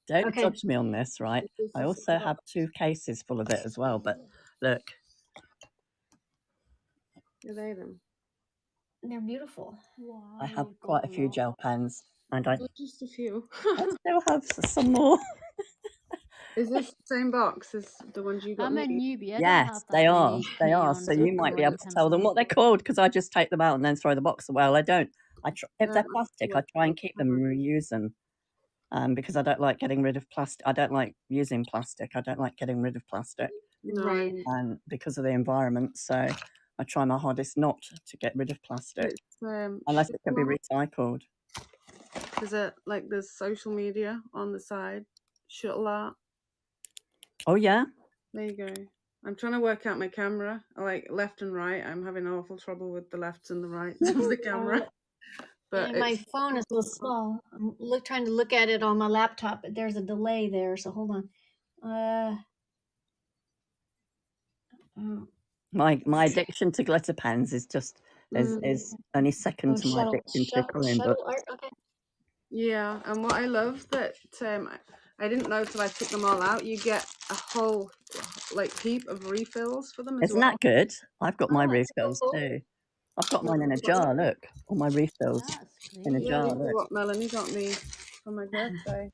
Don't judge me on this, right? I also have 2 cases full of it as well, but look. Are they them? They're beautiful. Wow. I have quite a few gel pens, and just a few. I still have some more. Is this the same box as the ones you got? I'm a newbie. Yes, they are. They are. So you might be able to tell them what they're called, because I just take them out and then throw the box away. Well, I don't. If they're plastic, I try and keep them and reuse them. Because I don't like getting rid of plastic. I don't like using plastic. I don't like getting rid of plastic. Right. And because of the environment, so I try my hardest not to get rid of plastic, unless it can be recycled. Is it like there's social media on the side? Shuttle art. Oh yeah. There you go. I'm trying to work out my camera, like left and right. I'm having awful trouble with the lefts and the rights of the camera. but And my phone is a little small. I'm trying to look at it on my laptop, but there's a delay there. So hold on. Oh, My addiction to glitter pens is just is only second to my addiction to coloring books. art. Okay. yeah, and what I love that I didn't know till I took them all out. You get a whole like heap of refills for them as Isn't well. that good? I've got my Oh, that's refills cool. too. I've got mine in a jar. Look, all my refills That's in a great. Yeah, jar. this is Look. what Melanie got me for my birthday.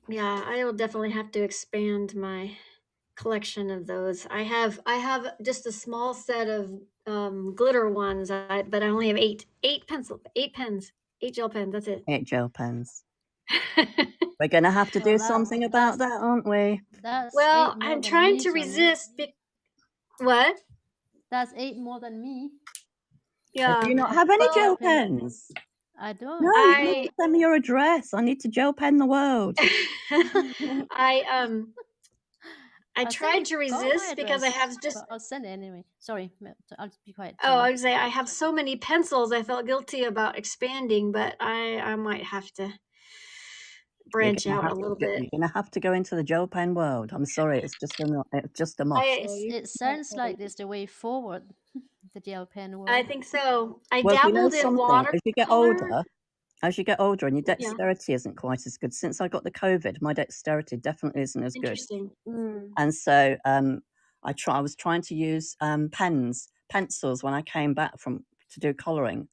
Yeah, I will definitely have to expand my collection of those. I have just a small set of glitter ones, but I only have eight pens, 8 gel pens. That's it. 8 gel pens. We're going to have to do something about that, aren't we? That's Well, 8 more I'm than trying me, to Sonia. resist. What? That's 8 more than me. Yeah. Do you not have any Well, gel pens? I don't. No, you need to send me your address. I need to gel pen the world. I think tried you've to got my resist because I address, have just. but I'll send it anyway. Sorry, I'll just be quiet. Oh, Sorry. I would say I have so many pencils. I felt guilty about expanding, but I might have to branch out a little bit. You're going to have to go into the gel pen world. I'm sorry, it's just a must. It sounds like there's the way forward, the gel pen world. I think so. I Well, you know dabbled in something? watercolor. As you get older and your dexterity isn't quite as good. Since I got the COVID, my dexterity definitely isn't as good. Interesting. And so I was trying to use pencils when I came back to do colouring.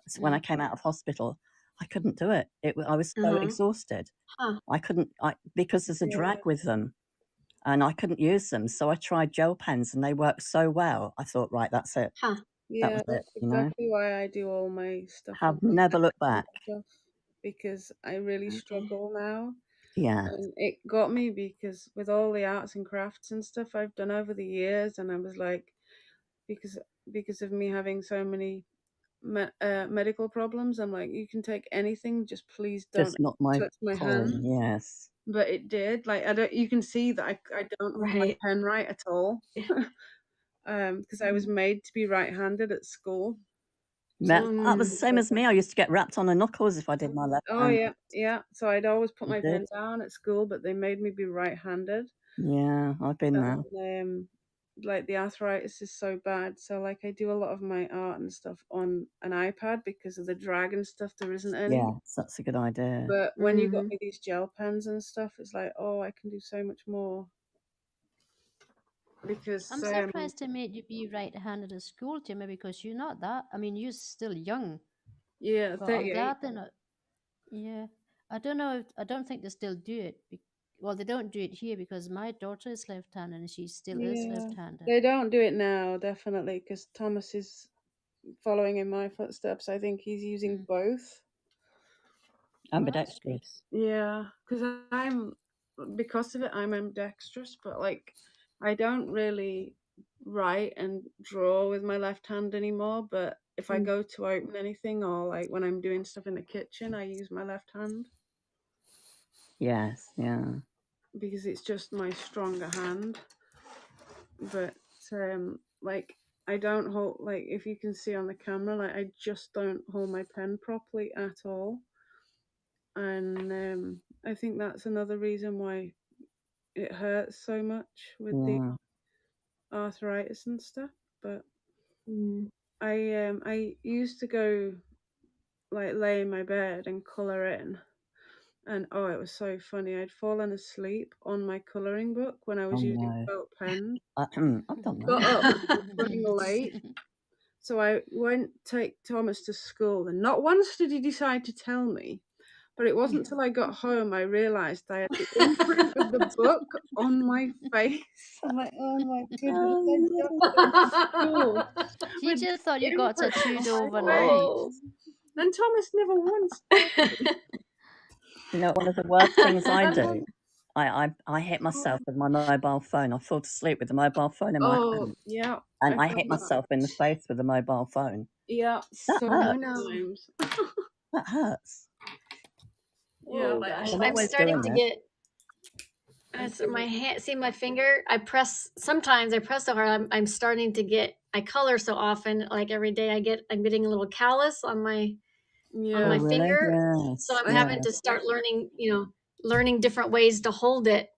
So when I came out of hospital, I couldn't do it. I was so exhausted. I couldn't, because there's a drag with them, and I couldn't use them. So I tried gel pens, and they worked so well. I thought, right, that's it. Yeah, that was that's it. You know, exactly why I do all my stuff. have never looked back. Because I really struggle now. Yeah. And it got me because with all the arts and crafts and stuff I've done over the years, and I was like, because of me having so many medical problems, I'm like, you can take anything, just please don't Just not my touch my coloring, hand. yes. But it did. Like you can see that I don't hold my pen right at all. Because I was made to be right-handed at school. That was the same as me. I used to get rapped on the knuckles if I did my left hand. Oh yeah. So I'd always put my pen down at school, but they made me be right-handed. Yeah, I've been there. Like the arthritis is so bad, so like I do a lot of my art and stuff on an iPad because of the drag and stuff. There isn't any. Yeah, that's a good idea. But when you got me these gel pens and stuff, it's like, oh, I can do so much more. Because I'm surprised they made you be right-handed at school, Jimmy, because you're not that. I mean, you're still young. Yeah, but I'm glad they're not. Yeah, I don't know. I don't think they still do it. Well, they don't do it here because my daughter is left-handed and she still is left-handed. They don't do it now, definitely, because Thomas is following in my footsteps. I think he's using both. Ambidextrous. Yeah, because because of it, I'm ambidextrous, but like I don't really write and draw with my left hand anymore. But if I go to open anything or like when I'm doing stuff in the kitchen, I use my left hand. Yes, yeah. Because it's just my stronger hand. But like I don't hold, like if you can see on the camera, like I just don't hold my pen properly at all. And I think that's another reason why it hurts so much with the arthritis and stuff. But I used to go like lay in my bed and colour in, and oh, it was so funny. I'd fallen asleep on my colouring book when I was using felt pens. I've done that. Got up running late. So I went take Thomas to school, and not once did he decide to tell me. But it wasn't until I got home I realised I had the imprint of the book on my face. I'm like, oh my goodness, I just went to school. He just thought you got tattooed overnight. And Thomas never once. You know, one of the worst things I do, I hit myself with my mobile phone. I fall asleep with the mobile phone in my hand. Yeah. And I hit myself in the face with the mobile phone. Yeah. That hurts. Times. That hurts. Yeah, oh gosh, I'm starting to get. My hand. See my finger. Sometimes I press so hard. I'm starting to get I color so often, like every day I'm getting a little callus on my Yeah. Oh, really? finger. Yes. So I'm I having Yeah. to start learning different ways to hold it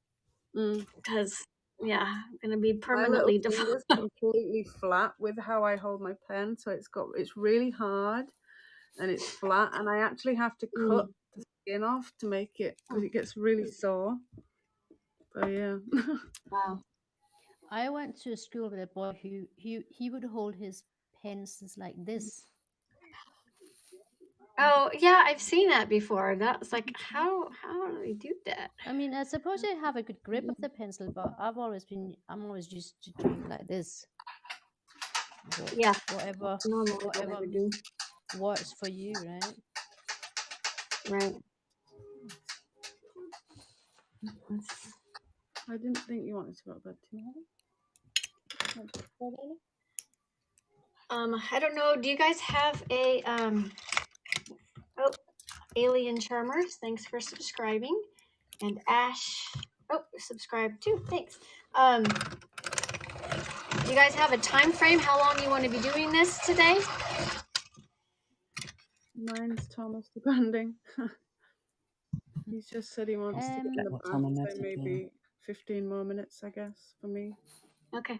Mm. because yeah, I'm gonna be My little permanently deformed. finger's completely flat with how I hold my pen, so it's really hard and it's flat, and I actually have to cut the skin off to make it because it gets really sore. So yeah. Wow. I went to school with a boy who he would hold his pencils like this. Oh yeah, I've seen that before. That's like how do we do that? I mean, I suppose I have a good grip of the pencil, but I'm always used to do it like this. But Yeah, whatever normally what I would do. works for you, right? Right. I didn't think you wanted to go to bed too. I don't know. Do you guys have a oh, Alien Charmers? Thanks for subscribing. And Ash, oh, subscribe too. Thanks. Do you guys have a time frame? How long you want to be doing this today? Mine's Thomas, depending. He's just said he wants to get in the What bath, time am I so to do? maybe 15 more minutes, I guess, for me. Okay.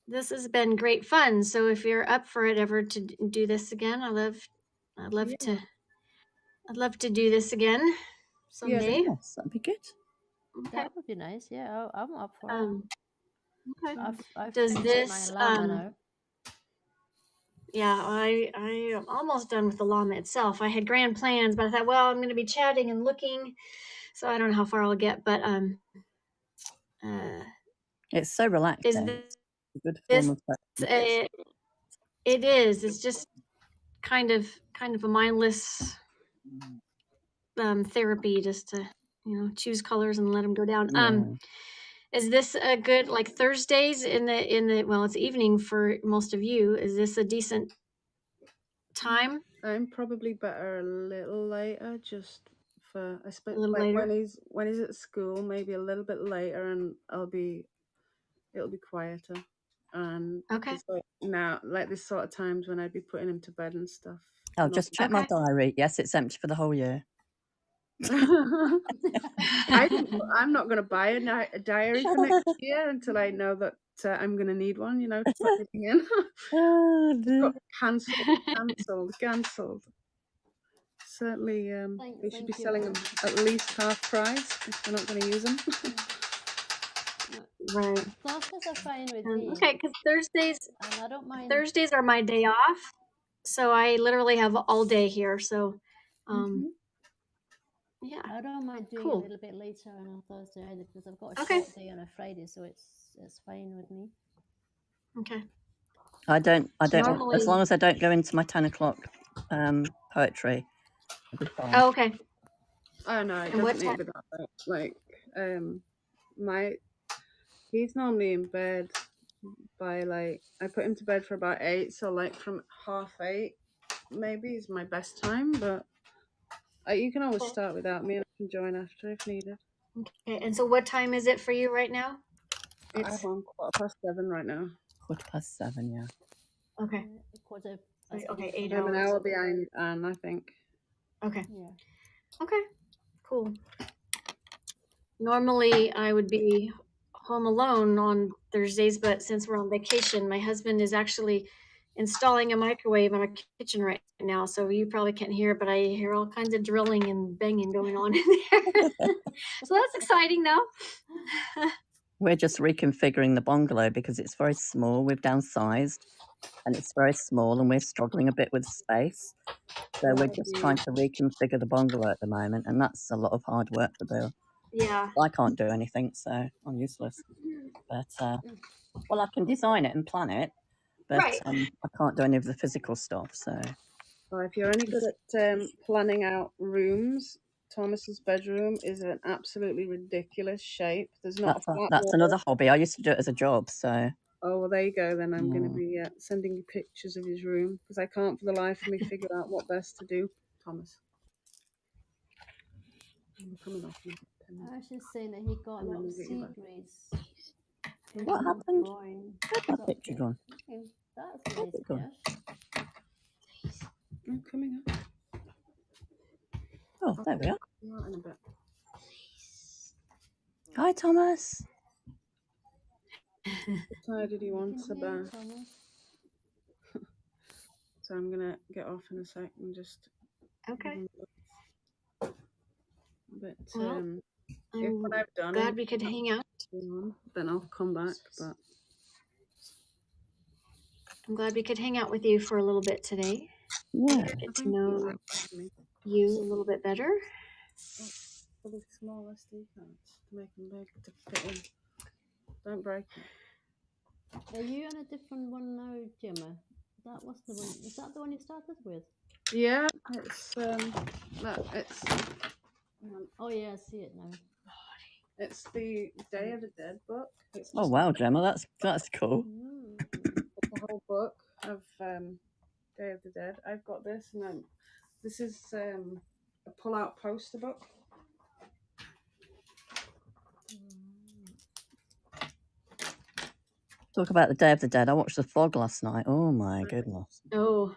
This has been great fun. So if you're up for it ever to do this again, I'd love Yeah. to do this again Yeah, someday. Yes, that'd be good. Okay. That would be nice. Yeah, I'm up for it. Okay. I've Does finished my this llama now. Yeah, I am almost done with the llama itself. I had grand plans, but I thought, well, I'm going to be chatting and looking, so I don't know how far I'll get. But It's so relaxing. is It's a good this form of it is. It's just kind of a mindless therapy, just to choose colors and let them go down. yeah. Is this a good, like, Thursdays in the well, it's evening for most of you? Is this a decent time? I'm probably better a little later, just for I A suppose little like later. when he's at school, maybe a little bit later, and it'll be quieter. And Okay. it's like now, like this sort of times when I'd be putting him to bed and stuff. I'll just check my diary. Yes, it's empty for the whole year. I'm not going to buy a diary for next year until I know that I'm going to need one, to put everything in. Oh, dear. Cancelled. Certainly, they should be Thank you. selling them at least half price if they're not going to use them. Right. Classes are fine with me. Okay, because Thursdays And I don't mind. Thursdays are my day off, so I literally have all day here. So, yeah. I don't mind doing Cool. a little bit later on Thursday either, because I've got a Okay. short day on a Friday, so it's fine with me. Okay. I don't. Normally- As long as I don't go into my 10 o'clock poetry, I'll be fine. Oh, okay. Oh no, it And what doesn't need to be that late. Like, he's normally in bed by like I put him to bed for about 8, so like from 7:30 maybe is my best time. But you can always start without me, and I can join after if needed. Okay. And so, what time is it for you right now? I'm on 7:15 right now. 7:15, yeah. Okay. Okay, 8 I'm an hours. hour behind Anne, I think. Okay. Yeah. Okay. Cool. Normally, I would be home alone on Thursdays, but since we're on vacation, my husband is actually installing a microwave in our kitchen right now. So you probably can't hear it, but I hear all kinds of drilling and banging going on in there. So that's exciting, though. We're just reconfiguring the bungalow because it's very small. We've downsized and it's very small and we're struggling a bit with space. So we're just trying to reconfigure the bungalow at the moment, and that's a lot of hard work for Bill. Yeah. I can't do anything, so I'm useless. But, well, I can design it and plan it, but Right. I can't do any of the physical stuff, so. Well, if you're any good at planning out rooms, Thomas's bedroom is an absolutely ridiculous shape. There's not That's another hobby. I used to do it as a job, so. Oh, well, there you go. Then I'm going to be sending you pictures of his room because I can't for the life of me figure out what best to do, Thomas. I'm coming off. I was just saying that he got a lot of C grades What happened? Drawing. Where's my picture gone? Okay, that's a Where's nice it gone? dish. I'm coming up. Oh, there we are. Not in a bit. Hi, Thomas. What time did he want a bath? Thomas. So I'm gonna get off in a sec and just. Okay. But Well, if I'm when I've done glad it, we could hang out. then I'll come back. But I'm glad we could hang out with you for a little bit today. Yeah. Get to know you a little bit better. For the smallest cards to make them big to fit in. Don't break it. Are you on a different one now, Gemma? That was the one. Is that the one you started with? Yeah, it's Oh yeah, I see it now. it's the Day of the Dead book. It's Oh wow, Gemma, that's cool. the whole book of Day of the Dead. I've got this, and then this is a pull-out poster book. Talk about the Day of the Dead. I watched The Fog last night. Oh my goodness. Oh.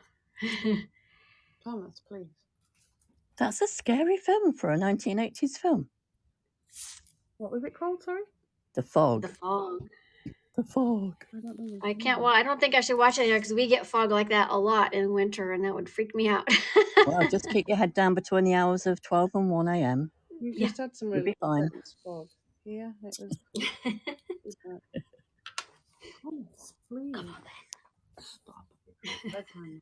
Thomas, please. That's a scary film for a 1980s film. What was it called? Sorry. The Fog. The Fog. The Fog. I don't know. I can't. Well, I don't think I should watch it here because we get fog like that a lot in winter, and that would freak me out. Well, just keep your head down between the hours of 12 and 1 a.m. You just had some You'll really be fine. fog. Yeah, it was. Thomas, please. Stop. Bedtime.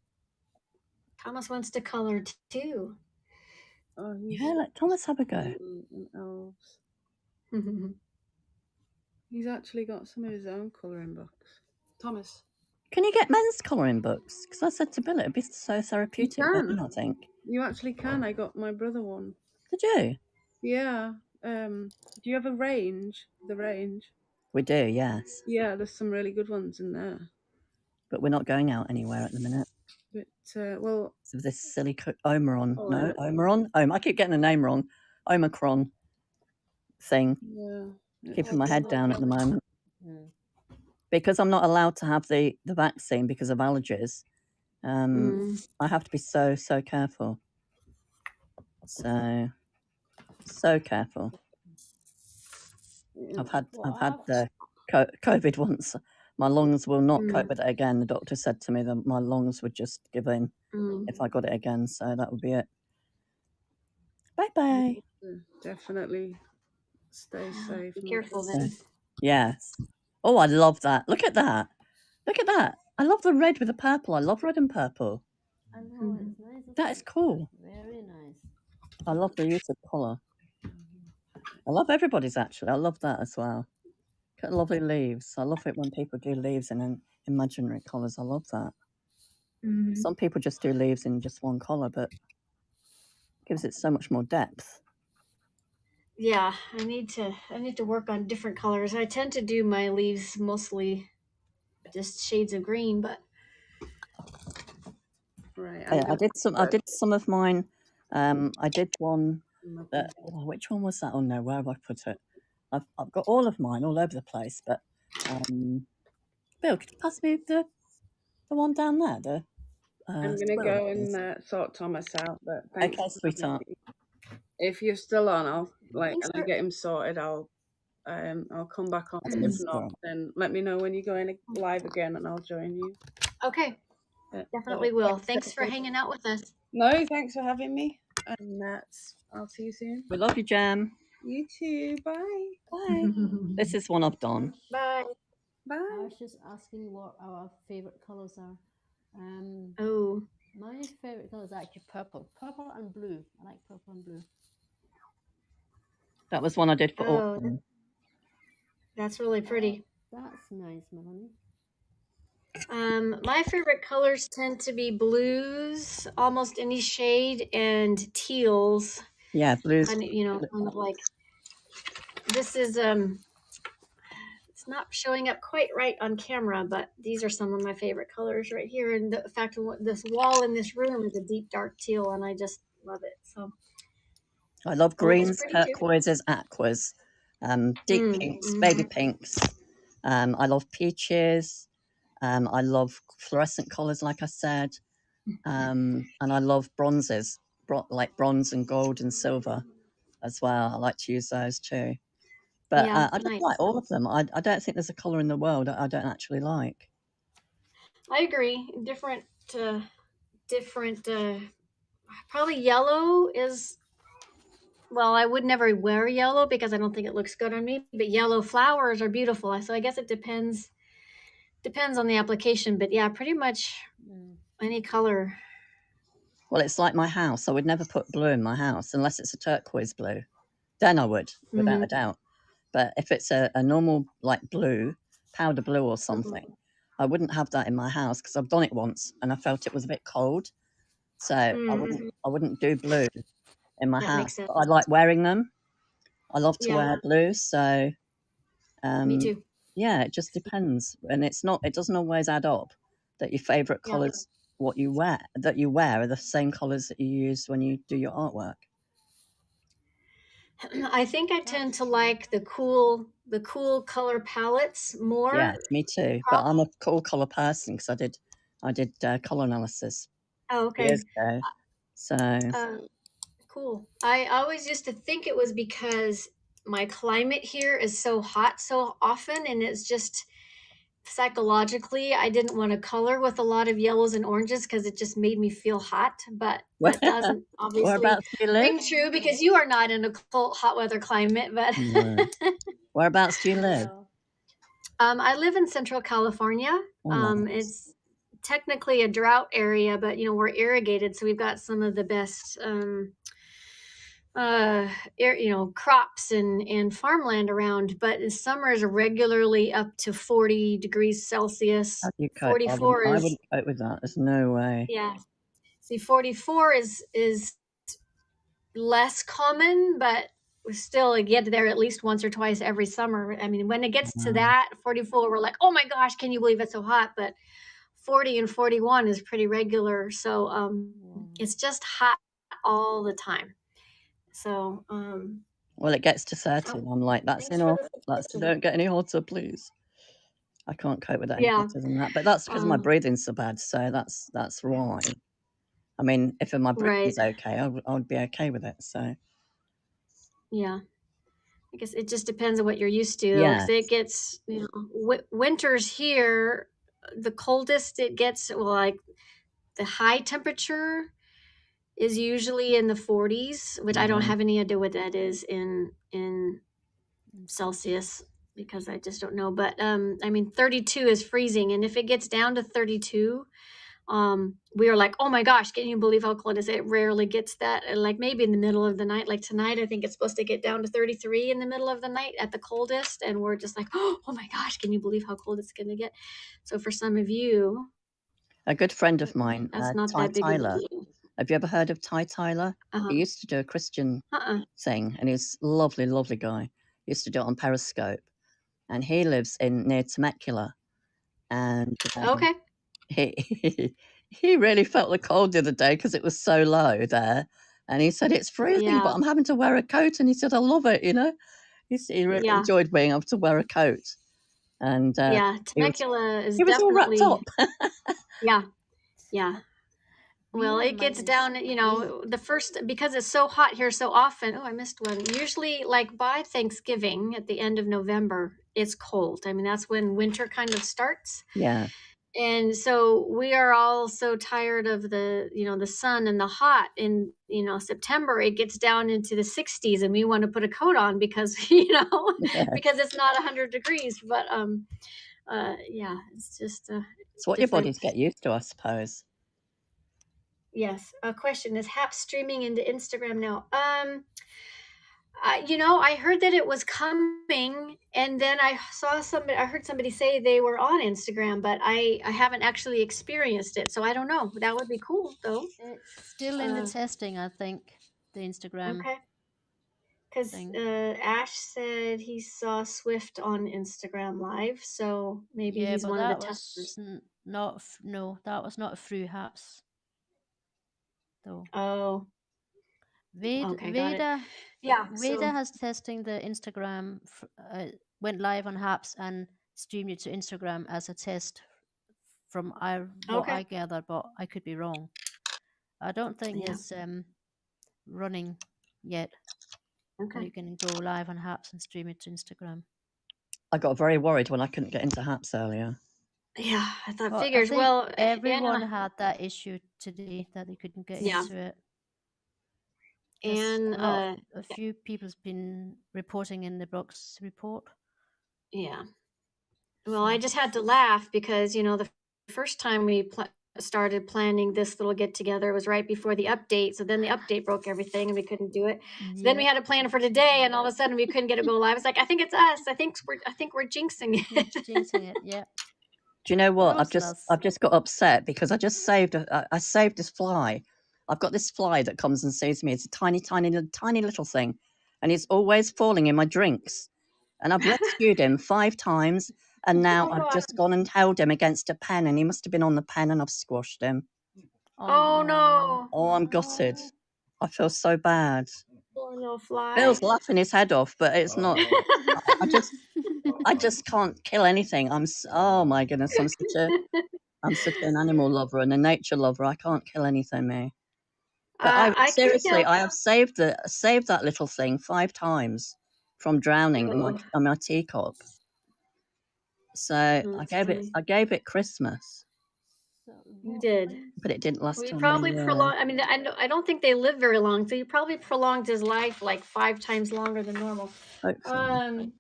Thomas wants to color too. Oh, Yeah, let Thomas have a go. And elves. He's actually got some of his own colouring books. Thomas. Can you get men's colouring books? Because I said to Bill it'd be so therapeutic, wouldn't I think? You actually can. I got my brother one. Did you? Yeah. Do you have a range? The range? We do, yes. Yeah, there's some really good ones in there. But we're not going out anywhere at the minute. But, well... So this silly Omicron. Oh, no, Omicron? I keep getting the name wrong. Omicron thing. Yeah. Keeping my head down at the moment. Because I'm not allowed to have the vaccine because of allergies. I have to be so careful. So careful. I've had the COVID once. My lungs will not cope with it again. The doctor said to me that my lungs would just give in if I got it again. So that would be it. Bye. Definitely stay safe. Be careful then. Yes. Oh, I love that. Look at that. Look at that. I love the red with the purple. I love red and purple. I know, it's nice. That is cool. Very nice. I love the use of colour. I love everybody's actually. I love that as well. Got lovely leaves. I love it when people do leaves in imaginary colours. I love that. Some people just do leaves in just one colour, but it gives it so much more depth. Yeah, I need to work on different colors. I tend to do my leaves mostly just shades of green, but right. I did some of mine. I did one that which one was that? Oh no, where have I put it? I've got all of mine all over the place, but Bill, could you pass me the one down there? I'm gonna go and sort Thomas out, but thanks. Okay, sweetheart. If you're still on, I'll get him sorted. I'll come back on. If not, then let me know when you're going live again, and I'll join you. Okay, definitely will. Thanks for hanging out with us. No, thanks for having me, and I'll see you soon. We love you, Jam. You too. Bye. Bye. This is one I've done. Bye. Bye. I was just asking what our favourite colours are. My favourite colour is actually purple. Purple and blue. I like purple and blue. That was one I did for autumn. That's really pretty. That's nice, Melanie. My favorite colors tend to be blues, almost any shade, and teals. Yeah, blues. Kind of like this is it's not showing up quite right on camera, but these are some of my favorite colors right here. And the fact that this wall in this room is a deep dark teal, and I just love it. So I love greens, turquoises, aquas, deep pinks, baby pinks, I love peaches. I love fluorescent colours, like I said. And I love bronzes, like bronze and gold and silver as well. I like to use those too. But Yeah, I just nice. like all of them. I don't think there's a colour in the world I don't actually like. I agree. Different. Probably yellow is. Well, I would never wear yellow because I don't think it looks good on me. But yellow flowers are beautiful. So I guess it depends on the application. But yeah, pretty much any color. Well, it's like my house. I would never put blue in my house unless it's a turquoise blue. Then I would, without a doubt. But if it's a normal, like blue, powder blue or something, I wouldn't have that in my house because I've done it once and I felt it was a bit cold. So I wouldn't do blue in my That house. makes sense. But I like wearing them. I love to Yeah. wear blue. So Me too. yeah, it just depends. And it doesn't always add up that your favorite Yeah. colors, that you wear are the same colors that you use when you do your artwork. I think I tend to like the cool color palettes more. Yeah, me too. But I'm a cool color person because I did color analysis Oh, okay. years ago. So Cool. I always used to think it was because my climate here is so hot so often, and it's just psychologically I didn't want to color with a lot of yellows and oranges because it just made me feel hot. But that doesn't obviously whereabouts do you live? ring true because you are not in a cold, hot weather climate. But No. Whereabouts do you live? I live in Central California. Oh, nice. It's technically a drought area, but we're irrigated, so we've got some of the best crops and farmland around. But in summer is regularly up to 40 degrees Celsius. How do you cope? 44 I is wouldn't cope with that. There's no way. yeah. See, 44 is less common, but we still get there at least once or twice every summer. I mean, when it gets to that 44, we're like, oh my gosh, can you believe it's so hot? But 40 and 41 is pretty regular. So it's just hot all the time. So well, it gets to 30 and I'm like, that's enough. Don't get any hotter, please. I can't cope with any hotter than that. But that's because my breathing's so bad. So that's why. I mean, if my breathing's okay, I would be okay with it. So yeah, I guess it just depends on what you're used to. Yeah. Because it gets, winters here, the coldest it gets, well, like the high temperature is usually in the 40s, which I don't have any idea what that is in Celsius because I just don't know. But I mean, 32 is freezing, and if it gets down to 32, we are like, oh my gosh, can you believe how cold it is? It rarely gets that. Like maybe in the middle of the night, like tonight, I think it's supposed to get down to 33 in the middle of the night at the coldest, and we're just like, oh my gosh, can you believe how cold it's going to get? So for some of you, a good friend of mine, that's not Ty that big Tyler. of a deal. Have you ever heard of Ty Tyler? He used to do a Christian thing, and he's a lovely, lovely guy. He used to do it on Periscope, and he lives near Temecula. And Okay. he really felt the cold the other day because it was so low there. And he said, it's freezing, but I'm having to wear a coat. And he said, I love it, He really enjoyed being able to wear a coat. And Temecula is he was definitely all wrapped up. Yeah. Well, it gets down, the first, because it's so hot here so often. Oh, I missed one. Usually, like by Thanksgiving at the end of November, it's cold. I mean, that's when winter kind of starts. Yeah. And so we are all so tired of the sun and the hot. In September, it gets down into the 60s, and we want to put a coat on because because it's not 100 degrees. But yeah, it's just it's what your bodies get used to, I suppose. Yes. A question is HAP streaming into Instagram now. I heard that it was coming, and then I heard somebody say they were on Instagram, but I haven't actually experienced it, so I don't know. That would be cool, though. It's still in the testing, I think, the Instagram. Okay. Because Ash said he saw Swift on Instagram Live, so maybe he's one of the testers. That was not through HAPS, though. Oh. Okay, Veda, Veda has testing the Instagram, went live on HAPS, and streamed it to Instagram as a test from what Okay. I gathered, but I could be wrong. I don't think Yeah. it's running yet. Okay. You can go live on Haps and stream it to Instagram. I got very worried when I couldn't get into Haps earlier. Yeah, I thought Well, figures. I think Well, everyone Anna, had that issue today that they couldn't get Yeah. into it. and A few people's been reporting in the Brooks report. yeah. Well, I just had to laugh because the first time we started planning this little get together was right before the update. So then the update broke everything and we couldn't do it. So then we had to plan for today, and all of a sudden we couldn't get it go live. It's like, I think it's us. I think we're jinxing it. Jinxing it, yeah. Do you know what? Mostly I've just got upset because I just saved I saved this fly. I've got this fly that comes and sees me. It's a tiny little thing, and he's always falling in my drinks. And I've rescued him 5 times, and now Oh, I've God. just gone and held him against a pen, and he must have been on the pen, and I've squashed him. Oh no. Oh, I'm gutted. I feel so bad. Poor little fly. Bill's laughing his head off, but it's not. I just can't kill anything. Oh my goodness, I'm such an animal lover and a nature lover. I can't kill anything, me. But I seriously, can I have saved that little thing 5 times from drowning on my teacup. So I gave it Christmas. You did. But it didn't last We till probably New Year. prolonged. I mean, I don't think they live very long, so you probably prolonged his life like 5 times longer than normal. Hopefully.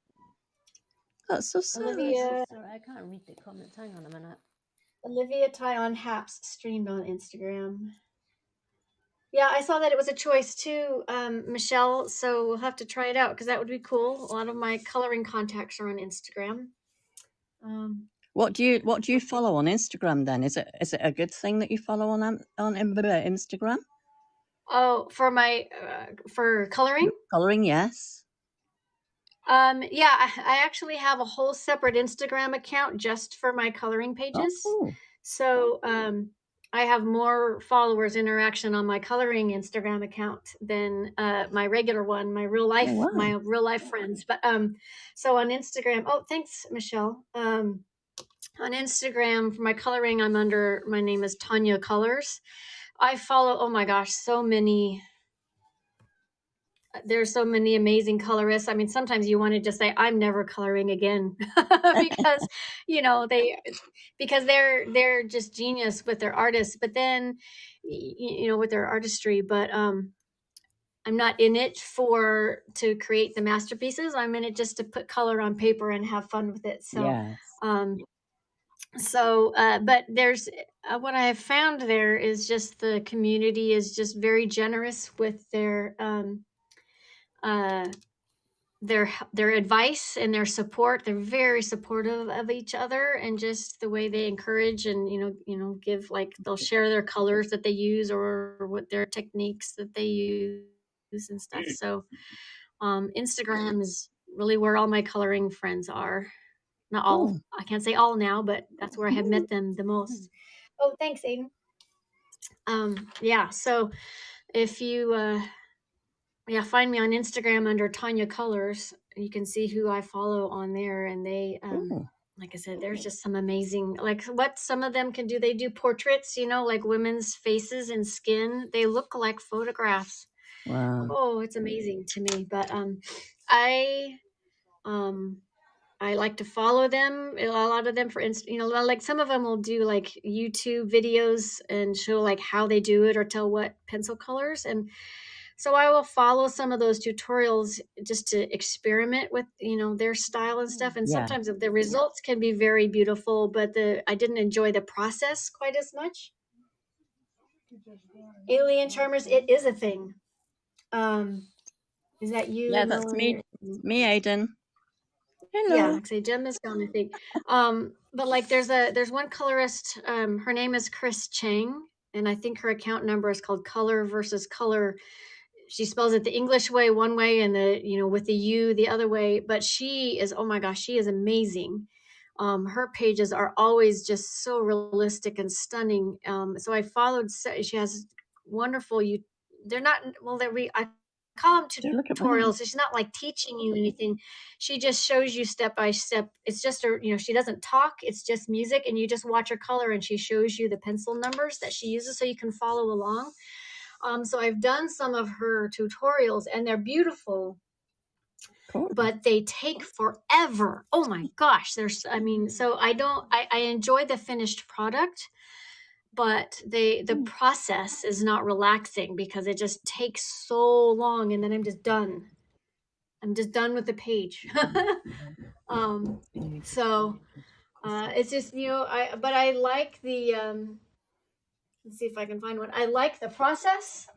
That's so sad. Olivia, Sorry, I can't read the comments. Hang on a minute. Olivia Ty on Haps streamed on Instagram. Yeah, I saw that it was a choice too, Michelle. So we'll have to try it out because that would be cool. A lot of my coloring contacts are on Instagram. What do you follow on Instagram then? Is it a good thing that you follow on Instagram? Oh, for my for coloring? Coloring, yes. Yeah, I actually have a whole separate Instagram account just for my coloring pages. Oh. So I have more followers interaction on my coloring Instagram account than my regular one, my real life friends. But so on Instagram, oh, thanks, Michelle. On Instagram for my coloring, my name is Tanya Colors. I follow, oh my gosh, there's so many amazing colorists. I mean, sometimes you want to just say, I'm never coloring again because, they're just genius with their artists, but then, with their artistry, but, I'm not in it to create the masterpieces. I'm in it just to put color on paper and have fun with it. So, yes. But there's what I have found there is just the community is just very generous with their advice and their support. They're very supportive of each other, and just the way they encourage and give, like, they'll share their colors that they use or what their techniques that they use and stuff. So Instagram is really where all my coloring friends are. Not all. I can't say all now, but that's where I have met them the most. Oh, thanks, Aiden. Yeah, so if you find me on Instagram under Tanya Colors, you can see who I follow on there, and they like I said, there's just some amazing, like what some of them can do. They do portraits, like women's faces and skin. They look like photographs. Wow. Oh, it's amazing to me. But I like to follow them. A lot of them, for instance, like some of them will do like YouTube videos and show like how they do it or tell what pencil colors. And so I will follow some of those tutorials just to experiment with, their style and stuff. And sometimes the results can be very beautiful, but I didn't enjoy the process quite as much. Alien Charmers, it is a thing. Is that you? Yeah, that's me. Me, Aiden. Hello. Yeah, like say Jem is gone, I think. But like there's one colorist, her name is Chris Chang, and I think her account number is called Color versus Color. She spells it the English way one way and with the U the other way, but she is, oh my gosh, she is amazing. Her pages are always just so realistic and stunning. So I followed, she has wonderful, they're not, well, I call them Do look at mine. tutorials. She's not like teaching you anything. She just shows you step by step. It's just her, she doesn't talk. It's just music, and you just watch her color, and she shows you the pencil numbers that she uses so you can follow along. So I've done some of her tutorials, and they're beautiful. Cool. But they take forever. Oh my gosh. So I enjoy the finished product, but the process is not relaxing because it just takes so long, and then I'm just done. I'm just done with the page. So it's just, but I like the, let's see if I can find one. I like the process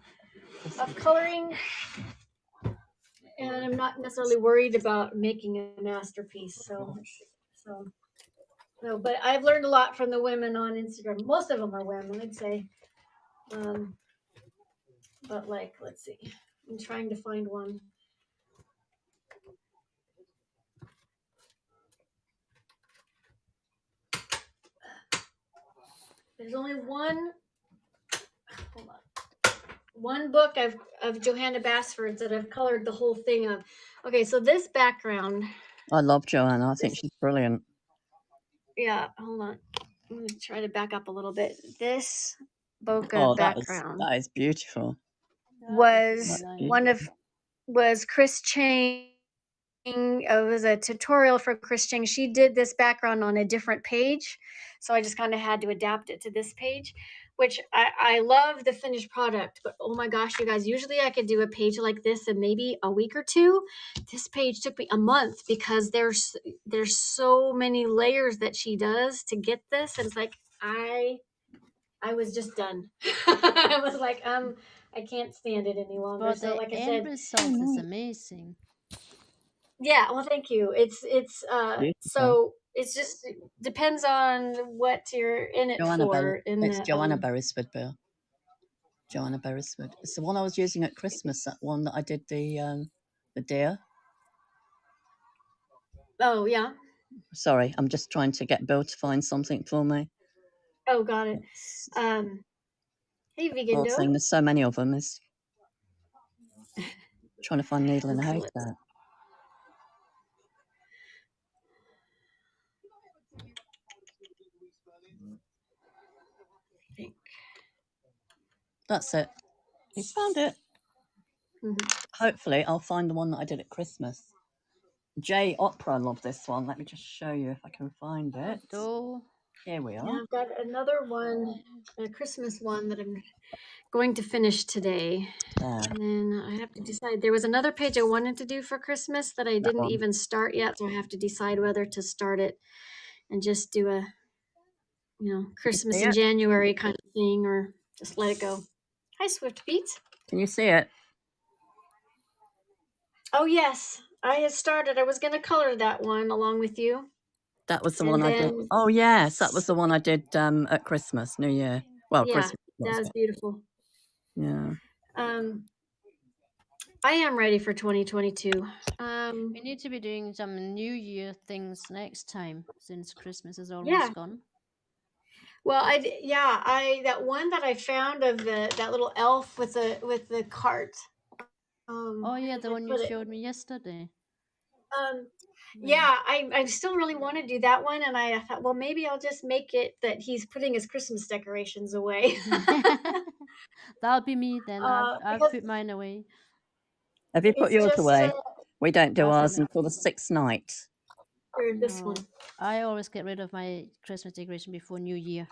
of coloring, and I'm not necessarily worried about making a masterpiece. No, but I've learned a lot from the women on Instagram. Most of them are women, I'd say. But let's see. I'm trying to find one. There's only one. Hold on. One book of Johanna Basford's that I've colored the whole thing of. Okay, so this background. I love Joanna. I think she's brilliant. Yeah, hold on. I'm gonna try to back up a little bit. This bokeh background. That is beautiful. Was Chris Chang. It was a tutorial for Chris Chang. She did this background on a different page, so I just kind of had to adapt it to this page, which I love the finished product. But oh my gosh, you guys! Usually I could do a page like this in maybe a week or two. This page took me a month because there's so many layers that she does to get this, and it's like I was just done. I was like, I can't stand it any longer. But so the like I end said, result is amazing. yeah, well, thank you. It's so it's just depends on what you're in it for. It's Joanna Beresford, Bill. Joanna Beresford. It's the one I was using at Christmas. That one that I did the deer. Oh yeah. Sorry, I'm just trying to get Bill to find something for me. Oh, got it. Hey, Vegan Dough. There's so many of them. Is trying to find needle in a haystack. That's it. He's found it. Hopefully, I'll find the one that I did at Christmas. J Opera, I love this one. Let me just show you if I can find it. Here we are. Yeah, I've got another one, a Christmas one that I'm going to finish today. And then I have to decide. There was another page I wanted to do for Christmas that I didn't even start yet, so I have to decide whether to start it and just do a, Christmas in January kind of thing, or just let it go. Hi, Swift Beats. Can you see it? Oh, yes. I had started. I was going to color that one along with you. That was the one I did. Oh, yes. That was the one I did at Christmas, New Year. Well, yeah, Christmas. That was beautiful. Yeah. I am ready for 2022. We need to be doing some New Year things next time since Christmas is almost gone. Well, that one that I found of that little elf with the cart. Oh yeah, the one you showed me yesterday. Yeah, I still really want to do that one, and I thought, well, maybe I'll just make it that he's putting his Christmas decorations away. That'll be me then. I'll put mine away. Have you put yours away? We don't do ours until the 6th night. Or this one. I always get rid of my Christmas decoration before New Year.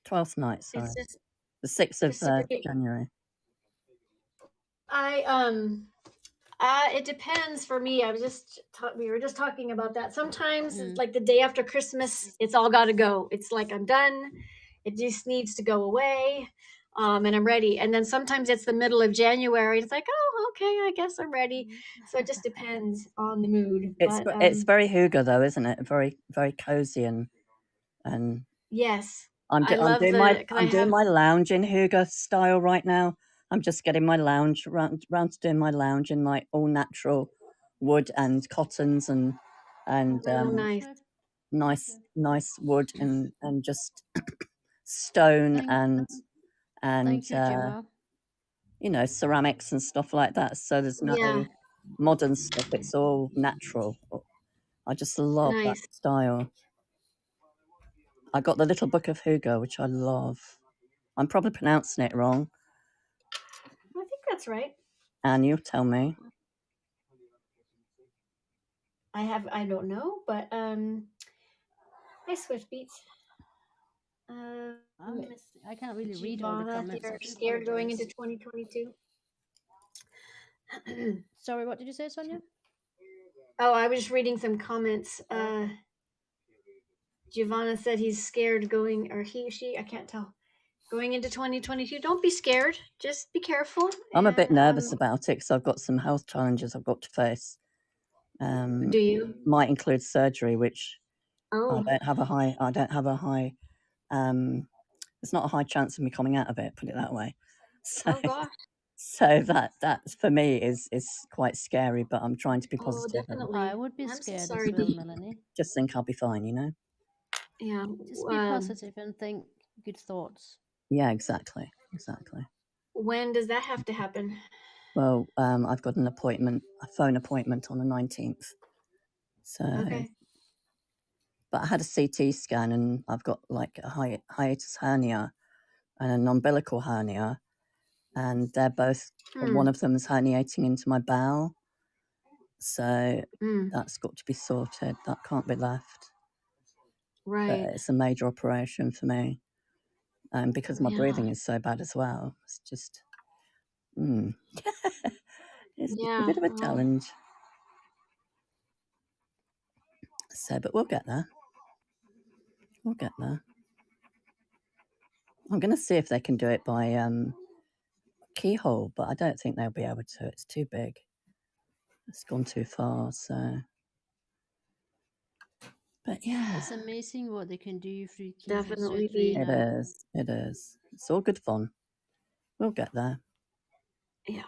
12th night, sorry. The 6th of January. It depends for me. We were just talking about that. Sometimes it's like the day after Christmas, it's all got to go. It's like I'm done. It just needs to go away. And I'm ready. And then sometimes it's the middle of January. It's like, oh, okay, I guess I'm ready. So it just depends on the mood. It's very hygge though, isn't it? Very, very cozy and yes. I'm doing my lounge in hygge style right now. I'm just getting my lounge round to doing my lounge in my all natural wood and cottons and nice wood and just stone and Thank you, Gemma. you know, ceramics and stuff like that. So there's no modern stuff. It's all natural. I just love that style. I got the Little Book of Hugo, which I love. I'm probably pronouncing it wrong. I think that's right. And you tell me. I don't know, but hi Swift Beats. I can't really read all the comments. You're scared going into 2022. Sorry, what did you say, Sonia? Oh, I was reading some comments. Giovanna said he's scared going, or she, I can't tell, going into 2022. Don't be scared. Just be careful. I'm a bit nervous about it because I've got some health challenges I've got to face. Do you? Might include surgery, which I don't have a high. There's not a high chance of me coming out of it. Put it that way. So, oh gosh. So that for me is quite scary. But I'm trying to be positive. Oh, definitely. I would be scared so sorry as well, Melanie. Just think I'll be fine. You know. Yeah. Just be positive and think good thoughts. Yeah, exactly. When does that have to happen? Well, I've got a phone appointment on the 19th. So, but I had a CT scan and I've got like a hiatus hernia and an umbilical hernia, and they're both. One of them is herniating into my bowel, so that's got to be sorted. That can't be left. Right. But it's a major operation for me, and because my breathing is so bad as well, it's just. It's a bit of a challenge. So, but we'll get there. I'm going to see if they can do it by keyhole, but I don't think they'll be able to. It's too big. It's gone too far. So, but yeah, it's amazing what they can do through keyhole definitely surgery. It is. It's all good fun. We'll get there. Yeah.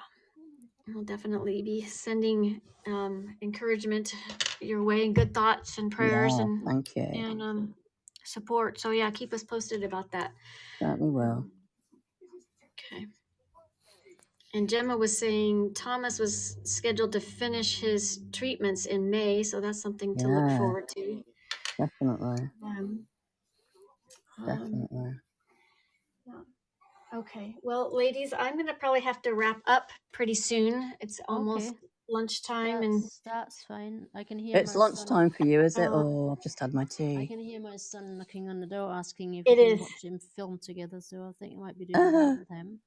I'll definitely be sending encouragement your way and good thoughts and prayers and thank you. And support. So yeah, keep us posted about that. Certainly will. Okay. And Gemma was saying Thomas was scheduled to finish his treatments in May, so that's something to look forward to. Definitely. Definitely. Okay. Well, ladies, I'm going to probably have to wrap up pretty soon. It's almost lunchtime. That's fine. I can hear it's lunchtime for you, is it? Or I've just had my tea. I can hear my son knocking on the door asking if we can watch him film together, so I think I might be doing that with him.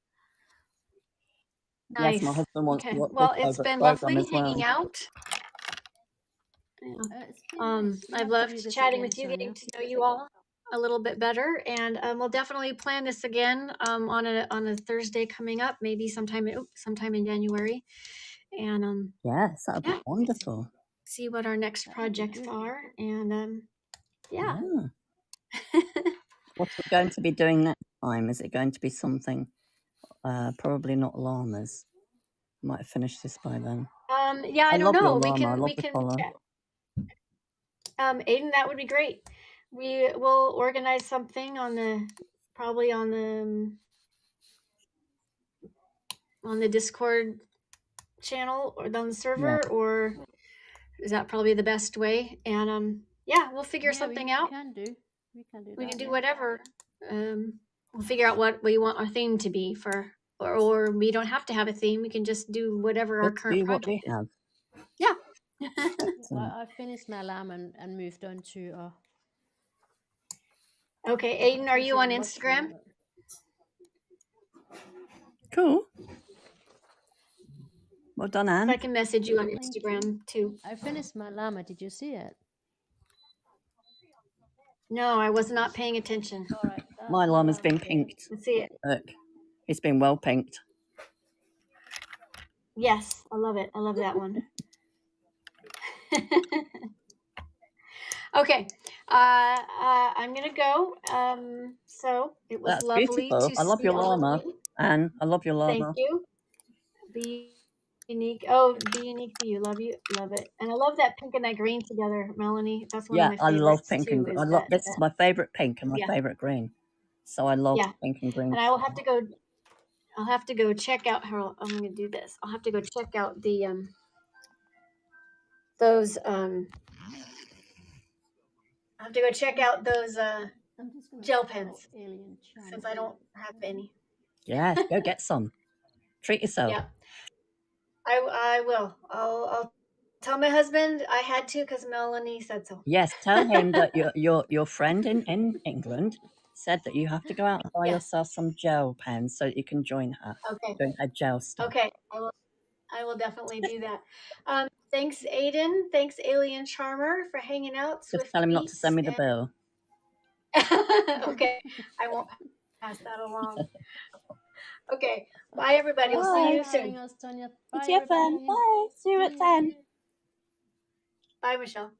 Nice. Yes, my husband wants to watch well, it's been lovely hanging out. I've loved chatting with you, getting to know you all a little bit better, and we'll definitely plan this again on a Thursday coming up, maybe sometime in January, and yes, that'd be wonderful. See what our next projects are, and yeah. What are we going to be doing next time? Is it going to be something? Probably not llamas. Might have finished this by then. Yeah, I don't know. We can chat. Aiden, that would be great. We will organize something on the Discord channel or on the server, or is that probably the best way? And yeah, we'll figure something out. We can do whatever. We'll figure out what we want our theme to be for, or we don't have to have a theme. We can just do whatever our current project is. Yeah. I finished my lamb and moved on to. Okay, Aiden, are you on Instagram? Cool. Well done, Anne. I can message you on Instagram too. I finished my llama. Did you see it? No, I was not paying attention. All right. My llama's been pinked. Let's see it. Look, it's been well pinked. Yes, I love it. I love that one. Okay, I'm gonna go. So it was That's lovely beautiful. to I love see your all llama, of you. Anne. I love your llama. Thank you. Be unique. Oh, be unique to you. Love you. Love it. And I love that pink and that green together, Melanie. That's one of my favorites. I love pink too, and I love this is my favorite pink and my favorite green. So I love pink and green. And I will have to go. I'll have to go check out how I'm going to do this. I'll have to go check out the those I have to go check out those I'm just gonna gel stop pens Alien Charm since I don't have any. Yes, go get some. Treat yourself. Yeah, I will. I'll tell my husband I had to because Melanie said so. Yes, tell him that your friend in England said that you have to go out and buy Yeah. yourself some gel pens so that you can join her Okay. doing her gel stuff. Okay. I will definitely do that. Thanks, Aiden. Thanks, Alien Charmer, for hanging out. Just Swift tell him not to Beats. send me the bill. Okay, I won't pass that along. Okay, bye everybody. We'll see Bye, you joining soon. us, Tonya. It's Bye, your fun. everybody. Bye. See you at 10. Bye, Michelle.